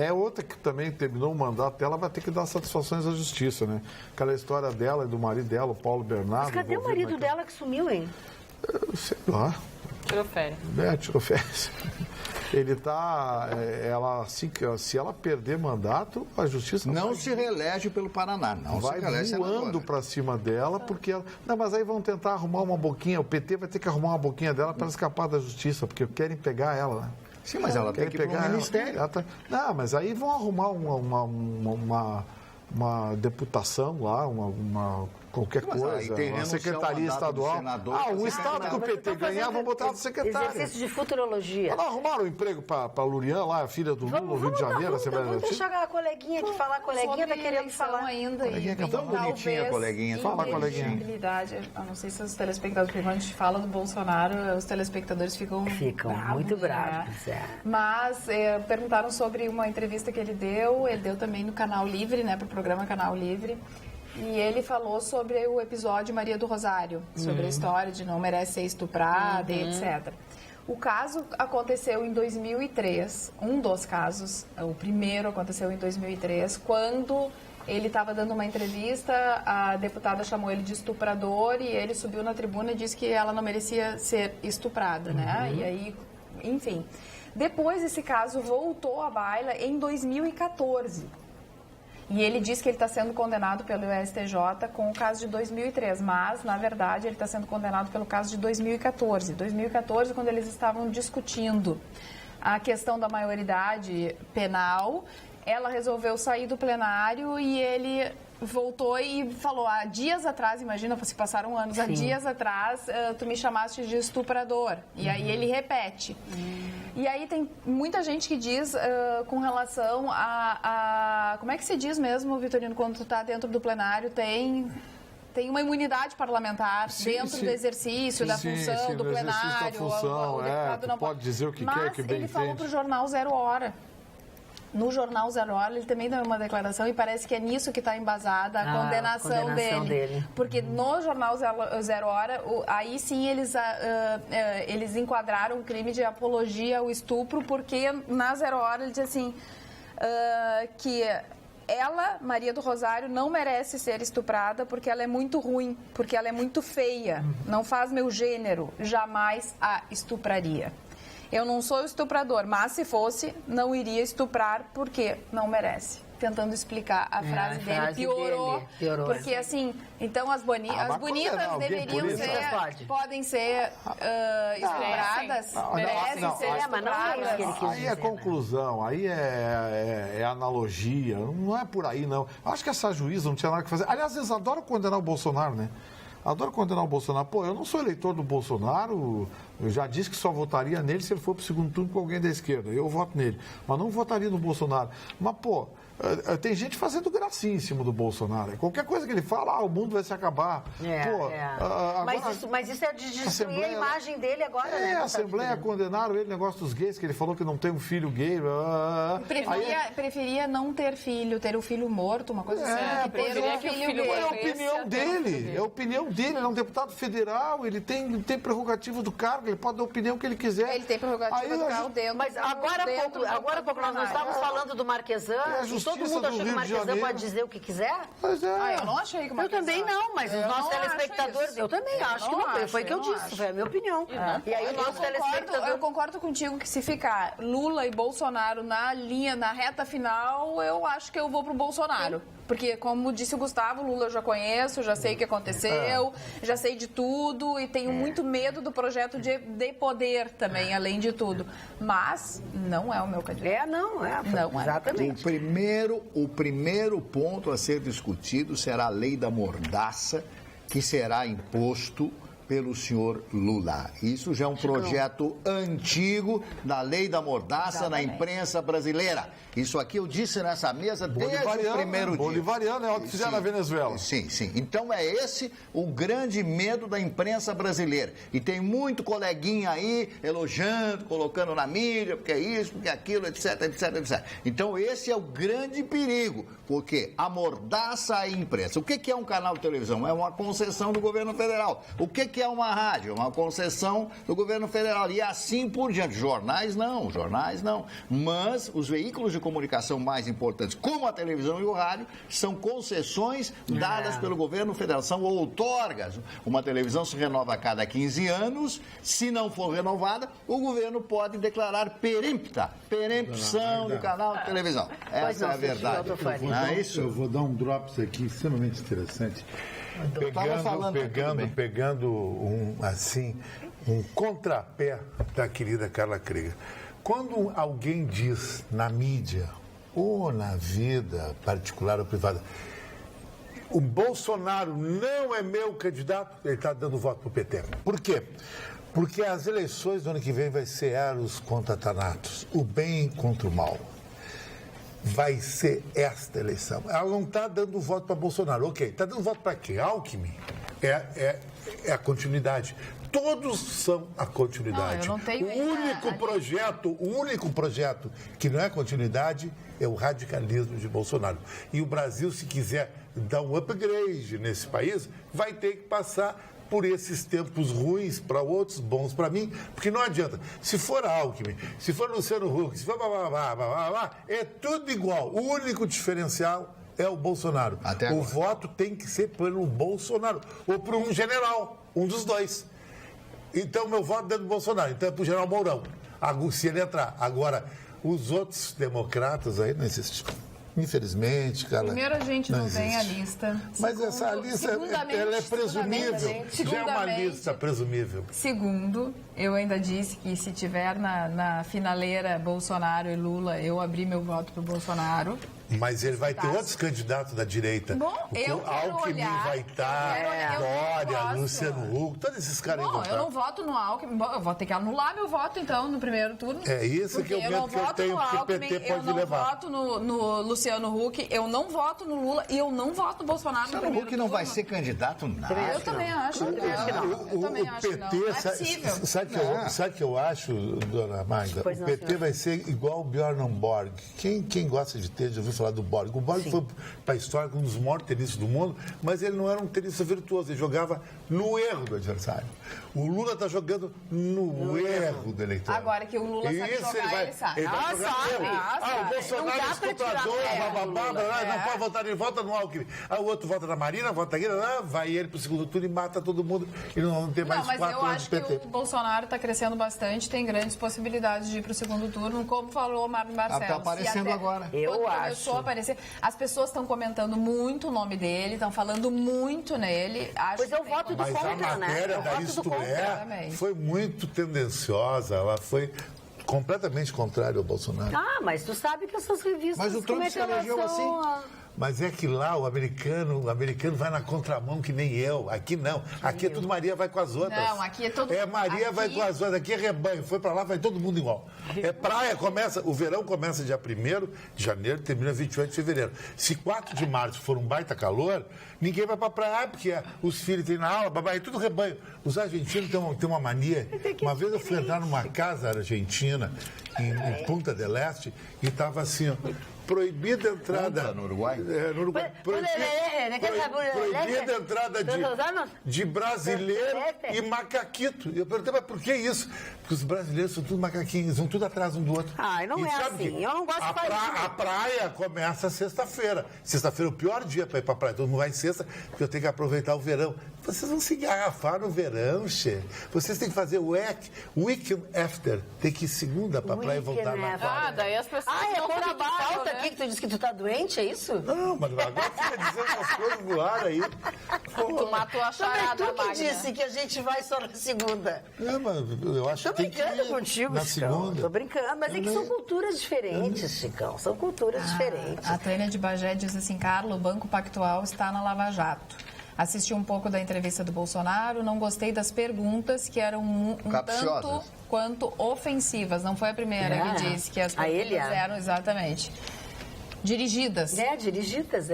é outra que também terminou o mandato dela, vai ter que dar satisfações à justiça, né? Aquela história dela e do marido dela, o Paulo Bernardo. Mas cadê o marido dela que sumiu, hein? Sei lá. Tirou férias. Tirou férias. Ele está, se ela perder mandato, a justiça não se reelege pelo Paraná, não vai se reelege voando para cima dela, porque ela, não, mas aí vão tentar arrumar uma boquinha, o PT vai ter que arrumar uma boquinha dela para escapar da justiça, porque querem pegar ela, né? Sim, mas ela tem que ir para o ministério. Não, mas aí vão arrumar uma deputação lá, qualquer coisa, uma secretaria estadual. O estado que o PT ganhar, vão botar no secretário. Exercício de futurologia. Não arrumaram um emprego para Lurian, lá, a filha do Lula, no Rio de Janeiro, Vamos deixar a coleguinha aqui falar. A coleguinha está querendo falar ainda. Coleguinha que é tão bonitinha, coleguinha. Fala, coleguinha. Eu não sei se os telespectadores, porque quando a gente fala do Bolsonaro, os telespectadores ficam muito bravos. Né? Mas perguntaram sobre uma entrevista que ele deu também no Canal Livre, né, para o programa Canal Livre. E ele falou sobre o episódio Maria do Rosário, sobre a história de não merece ser estuprada e etc. O caso aconteceu em 2003, um dos casos, o primeiro aconteceu em 2003, quando ele estava dando uma entrevista, a deputada chamou ele de estuprador e ele subiu na tribuna e disse que ela não merecia ser estuprada, né? E aí, enfim. Depois esse caso voltou à baila em 2014. E ele diz que ele está sendo condenado pelo STJ com o caso de 2003, mas, na verdade, ele está sendo condenado pelo caso de 2014. 2014, quando eles estavam discutindo a questão da maioridade penal, ela resolveu sair do plenário e ele voltou e falou, há dias atrás, imagina, se passaram anos, há dias atrás, tu me chamaste de estuprador. E aí ele repete. E aí tem muita gente que diz com relação a... Como é que se diz mesmo, Vitorino, quando tu está dentro do plenário, tem uma imunidade parlamentar dentro do exercício, da função, do plenário. Tu pode dizer o que quer, que bem ele falou para o jornal Zero Hora. No jornal Zero Hora, ele também deu uma declaração e parece que é nisso que está embasada a condenação dele. Porque no jornal Zero Hora, aí sim eles enquadraram o crime de apologia ao estupro, porque na Zero Hora ele diz assim, que ela, Maria do Rosário, não merece ser estuprada porque ela é muito ruim, porque ela é muito feia, não faz meu gênero, jamais a estupraria. Eu não sou estuprador, mas se fosse, não iria estuprar porque não merece. Tentando explicar a frase dele, piorou. Porque assim, então as bonitas deveriam ser, podem ser estupradas, merecem ser estupradas. Aí é conclusão, aí é analogia, não é por aí não. Acho que essa juíza não tinha nada que fazer. Aliás, eles adoram condenar o Bolsonaro, né? Adoro condenar o Bolsonaro. Pô, eu não sou eleitor do Bolsonaro, eu já disse que só votaria nele se ele for para o segundo turno com alguém da esquerda. Eu voto nele, mas não votaria no Bolsonaro. Mas, pô, tem gente fazendo gracinha em cima do Bolsonaro. Qualquer coisa que ele fala, o mundo vai se acabar. Mas isso é de destruir a imagem dele agora, né? A Assembleia condenaram ele, negócio dos gays, que ele falou que não tem um filho gay. Preferia não ter filho, ter o filho morto, uma coisa assim. Ter um filho gay. É a opinião dele, ele é um deputado federal, ele tem prerrogativa do cargo, ele pode dar a opinião que ele quiser. Ele tem prerrogativa do carro dentro. Mas agora há pouco nós não estávamos falando do Marquesan, e todo mundo achou que o Marquesan pode dizer o que quiser. Mas é. Eu não achei que o Marquesan... Eu também não, mas os nossos telespectadores... Eu também acho que não. Foi o que eu disse, foi a minha opinião. E aí o nosso telespectador... Eu concordo contigo que se ficar Lula e Bolsonaro na linha, na reta final, eu acho que eu vou pro Bolsonaro. Porque, como disse o Gustavo, Lula eu já conheço, já sei o que aconteceu, já sei de tudo e tenho muito medo do projeto de poder também, além de tudo. Mas não é o meu candidato. Não é. Exatamente. O primeiro ponto a ser discutido será a lei da mordaça, que será imposto pelo senhor Lula. Isso já é um projeto antigo da lei da mordaça na imprensa brasileira. Isso aqui eu disse nessa mesa desde o primeiro dia. Bolivariano é o que fizeram na Venezuela. Sim. Então é esse o grande medo da imprensa brasileira. E tem muito coleguinha aí elogiando, colocando na mídia, porque é isso, porque é aquilo, etc. Então esse é o grande perigo, porque amordaça a imprensa. O que é um canal de televisão? É uma concessão do governo federal. O que é uma rádio? Uma concessão do governo federal. E assim por diante. Jornais não. Mas os veículos de comunicação mais importantes, como a televisão e o rádio, são concessões dadas pelo governo federal, são outorgas. Uma televisão se renova a cada 15 anos, se não for renovada, o governo pode declarar perempção do canal de televisão. Essa é a verdade. Eu vou dar um drops aqui extremamente interessante. Pegando um contrapé da querida Carla Krieger. Quando alguém diz na mídia ou na vida particular ou privada, o Bolsonaro não é meu candidato, ele está dando voto para o PT. Por quê? Porque as eleições do ano que vem vai ser eros contra Thanatos, o bem contra o mal. Vai ser esta eleição. Ela não está dando voto para Bolsonaro. Ok, está dando voto para quê? Alckmin é a continuidade. Todos são a continuidade. Não, eu não tenho o único projeto que não é continuidade é o radicalismo de Bolsonaro. E o Brasil, se quiser dar um upgrade nesse país, vai ter que passar por esses tempos ruins para outros, bons para mim, porque não adianta. Se for Alckmin, se for Luciano Huck, se for é tudo igual. O único diferencial é o Bolsonaro. O voto tem que ser pelo Bolsonaro ou por um general, um dos dois. Então, meu voto é dentro do Bolsonaro. Então, é para o general Mourão, se ele entrar. Agora, os outros democratas aí não existem. Infelizmente, cara. Primeiro, a gente não tem a lista. Mas essa lista, ela é presumível. Já é uma lista presumível. Segundo, eu ainda disse que se tiver na finaleira Bolsonaro e Lula, eu abri meu voto para o Bolsonaro. Mas ele vai ter outros candidatos da direita. Bom, eu o Alckmin vai estar, Dória, Luciano Huck, todos esses caras aí vão estar. Eu não voto no Alckmin. Bom, eu vou ter que anular meu voto, então, no primeiro turno. É isso que eu medo que eu tenho, que o PT pode levar. Eu não voto no Luciano Huck, eu não voto no Lula e eu não voto no Bolsonaro no primeiro turno. O Huck não vai ser candidato nada. Eu também acho. O PT, sabe o que eu acho, dona Magda? O PT vai ser igual o Bjorn Borg. Quem gosta de ter, já ouviu falar do Borg. O Borg foi para a história um dos maiores tenistas do mundo, mas ele não era um tenista virtuoso, ele jogava no erro do adversário. O Lula está jogando no erro do eleitor. Agora que o Lula sabe jogar, ele sabe. Ele vai jogar o Bolsonaro é escutador, não pode votar, ele vota no Alckmin. O outro vota na Marina, vota aqui, vai ele para o segundo turno e mata todo mundo. Ele não tem mais 4 anos de PT. Mas eu acho que o Bolsonaro está crescendo bastante, tem grandes possibilidades de ir para o segundo turno, como falou o Marcelo. Está aparecendo agora. Eu acho. Aparecer, as pessoas estão comentando muito o nome dele, estão falando muito nele. Pois eu voto do contra, né? Mas a matéria da Isto foi muito tendenciosa, ela foi completamente contrária ao Bolsonaro. Mas tu sabe que essas revistas... Mas o Trump se elegeu assim... Mas é que lá o americano vai na contramão que nem eu. Aqui não. Aqui é tudo Maria vai com as outras. Não, aqui é todo mundo. Maria vai com as outras. Aqui é rebanho. Foi pra lá, vai todo mundo igual. É praia, o verão começa dia 1º de janeiro, termina 28 de fevereiro. Se 4 de março for um baita calor, ninguém vai pra praia, porque os filhos têm na aula, é tudo rebanho. Os argentinos têm uma mania. Uma vez eu fui entrar numa casa argentina, em Punta del Este, e tava assim, ó, proibida a entrada... Conta no Uruguai? No Uruguai. Proibida a entrada de brasileiro e macaquito. Eu perguntei, mas por que isso? Porque os brasileiros são tudo macaquinhos, vão tudo atrás um do outro. Não é assim. Eu não gosto de fazer isso. A praia começa sexta-feira. Sexta-feira é o pior dia para ir para a praia. Todo mundo vai em sexta, porque eu tenho que aproveitar o verão. Vocês vão se engarrafar no verão, che. Vocês têm que fazer o weekend after. Tem que ir segunda para a praia e voltar na praia. Daí as pessoas não quando trabalham, falta né? aqui que tu disse que tu tá doente, é isso? Não, mas agora fica dizendo essas coisas no ar aí. Tu matou a charada, Tu que Magna. disse que a gente vai só na segunda. Não, mas eu acho Tô que tem que brincando ir contigo, na Chicão. segunda. Tô brincando, mas é que são culturas diferentes, Chicão. São culturas diferentes. A Tânia de Bagé diz assim, Carlos, o Banco Pactual está na Lava Jato. Assisti um pouco da entrevista do Bolsonaro, não gostei das perguntas que eram um tanto quanto ofensivas. Não foi a primeira que disse que as perguntas eram exatamente dirigidas. Dirigidas,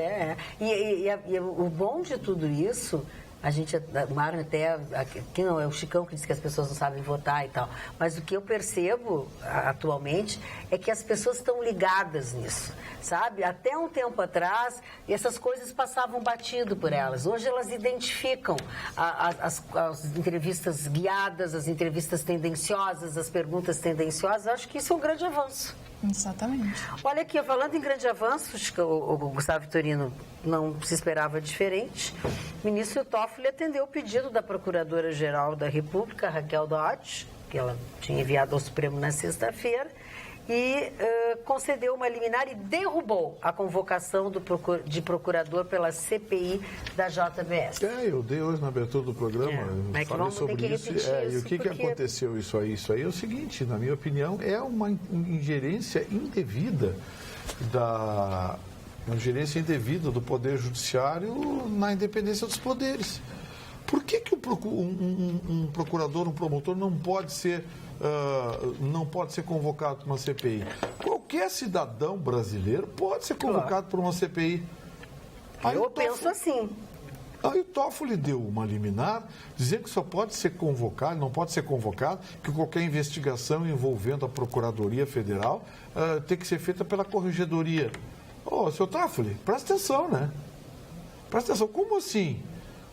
E o bom de tudo isso, a gente, o Mário até, aqui não, é o Chicão que diz que as pessoas não sabem votar e tal, mas o que eu percebo atualmente é que as pessoas estão ligadas nisso, sabe? Até um tempo atrás, essas coisas passavam batido por elas. Hoje elas identificam as entrevistas guiadas, as entrevistas tendenciosas, as perguntas tendenciosas. Eu acho que isso é um grande avanço. Exatamente. Olha aqui, falando em grande avanço, o Gustavo Vitorino não se esperava diferente. O ministro Toffoli atendeu o pedido da Procuradora-Geral da República, Raquel Dodge, que ela tinha enviado ao Supremo na sexta-feira, e concedeu uma liminar e derrubou a convocação de procurador pela CPI da JBS. Eu dei hoje na abertura do programa, falei sobre isso. E o que aconteceu isso aí? Isso aí é o seguinte, na minha opinião, é uma ingerência indevida do Poder Judiciário na independência dos poderes. Por que um procurador, um promotor não pode ser convocado para uma CPI? Qualquer cidadão brasileiro pode ser convocado para uma CPI. Eu penso assim. Aí o Toffoli deu uma liminar, dizendo que só pode ser convocado, não pode ser convocado, que qualquer investigação envolvendo a Procuradoria Federal tem que ser feita pela Corregedoria. Seu Toffoli, presta atenção, né? Presta atenção, como assim?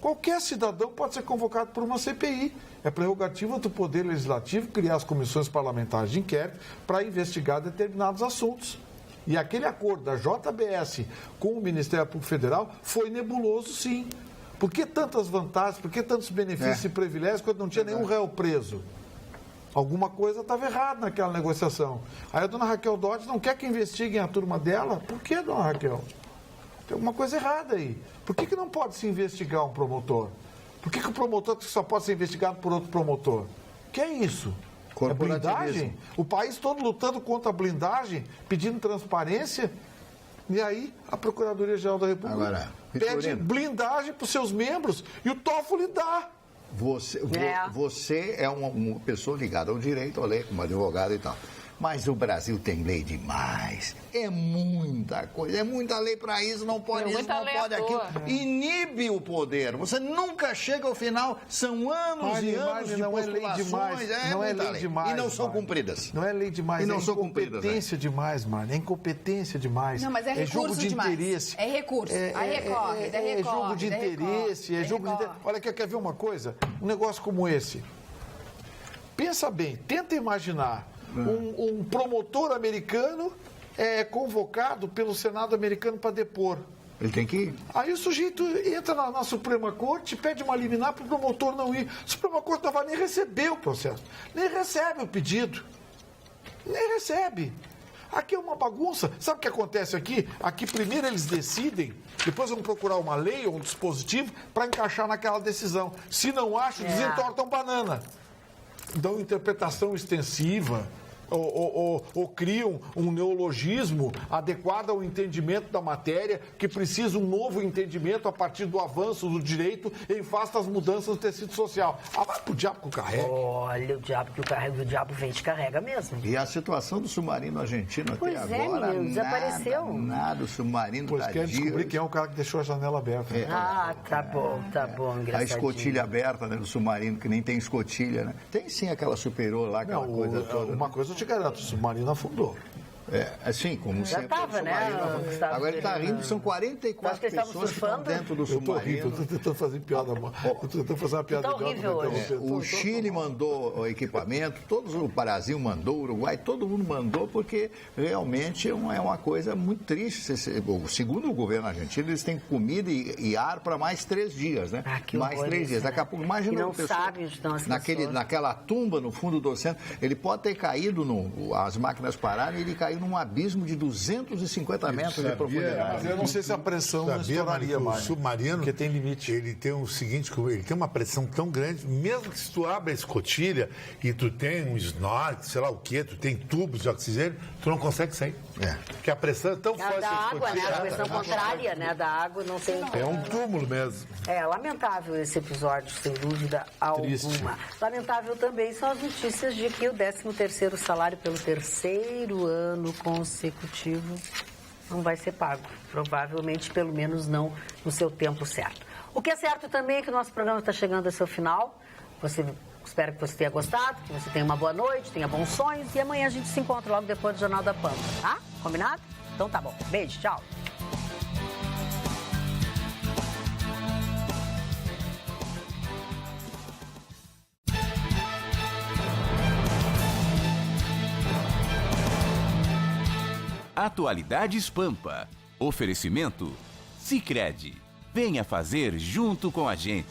Qualquer cidadão pode ser convocado por uma CPI. É prerrogativa do Poder Legislativo criar as comissões parlamentares de inquérito para investigar determinados assuntos. E aquele acordo da JBS com o Ministério Público Federal foi nebuloso, sim. Por que tantas vantagens, por que tantos benefícios e privilégios quando não tinha nenhum réu preso? Alguma coisa estava errada naquela negociação. Aí a dona Raquel Dodge não quer que investiguem a turma dela. Por que, dona Raquel? Tem alguma coisa errada aí. Por que não pode se investigar um promotor? Por que o promotor só pode ser investigado por outro promotor? Que é isso? É blindagem? O país todo lutando contra a blindagem, pedindo transparência, e aí a Procuradoria-Geral da República pede blindagem para os seus membros e o Toffoli dá. Você é uma pessoa ligada ao direito, à lei, como advogado e tal. Mas o Brasil tem lei demais. É muita coisa, é muita lei para isso, não pode isso, não pode aquilo. Inibe o poder. Você nunca chega ao final, são anos e anos de postulações. Não é lei demais. E não são cumpridas. Não é lei demais, e não são cumpridas. É incompetência demais, mano. É incompetência demais. Não, mas é recurso jogo de demais. interesse. É recurso. Aí recorre, é jogo de interesse, é jogo de interesse. Olha, quer ver uma coisa? Um negócio como esse. Pensa bem, tenta imaginar um promotor americano convocado pelo Senado americano para depor. Ele tem que ir. Aí o sujeito entra na Suprema Corte, pede uma liminar para o promotor não ir. A Suprema Corte não vai nem receber o processo, nem recebe o pedido. Nem recebe. Aqui é uma bagunça. Sabe o que acontece aqui? Aqui primeiro eles decidem, depois vão procurar uma lei ou um dispositivo para encaixar naquela decisão. Se não acham, desentortam banana. Dão interpretação extensiva. Ou criam um neologismo adequado ao entendimento da matéria, que precisa um novo entendimento a partir do avanço do direito em face das mudanças do tecido social. Vai pro diabo que o carrega. Olha, o diabo que o carrega, o diabo vem te carrega mesmo. E a situação do submarino argentino até agora, menino, desapareceu. Nada, o submarino Pois quer descobrir quem é o cara que deixou a janela aberta. Tá bom, engraçadinho. A escotilha aberta, né, do submarino, que nem tem escotilha, né? Tem sim aquela superior lá, aquela coisa toda. Uma coisa eu te garanto, o submarino afundou. Assim, como Já sempre. estava, né? Agora ele está rindo, são 44 pessoas que estão dentro do Eu tô rindo, submarino. eu tô tentando fazer piada, eu tô tentando fazer uma piada Tá horrível hoje. O Chile mandou o equipamento, o Brasil mandou, o Uruguai, todo mundo mandou, porque realmente é uma coisa muito triste. Segundo o governo argentino, eles têm comida e ar para mais 3 dias, né? Mais 3 dias. Daqui a pouco, imagina não sabe onde estão as pessoas. Naquela tumba no fundo do oceano, ele pode ter caído, as máquinas pararam e ele caiu num abismo de 250 metros de profundidade. Mas eu não sei se a pressão não estouraria mais. O submarino, porque tem limite. Ele tem o seguinte, ele tem uma pressão tão grande, mesmo que se tu abre a escotilha e tu tem um snorkel, sei lá o quê, tu tem tubos de oxigênio, tu não consegue sair. Porque a pressão é tão forte. Da água, né? A pressão contrária, né? Da água não tem... É um túmulo mesmo. É lamentável esse episódio, sem dúvida alguma. Lamentável também são as notícias de que o 13º salário pelo 3º ano consecutivo não vai ser pago. Provavelmente, pelo menos não no seu tempo certo. O que é certo também é que o nosso programa está chegando ao seu final. Espero que você tenha gostado, que você tenha uma boa noite, tenha bons sonhos. E amanhã a gente se encontra logo depois do Jornal da Pampa, tá? Combinado? Então tá bom. Beijo, tchau. Atualidades Pampa. Oferecimento Sicredi. Venha fazer junto com a gente.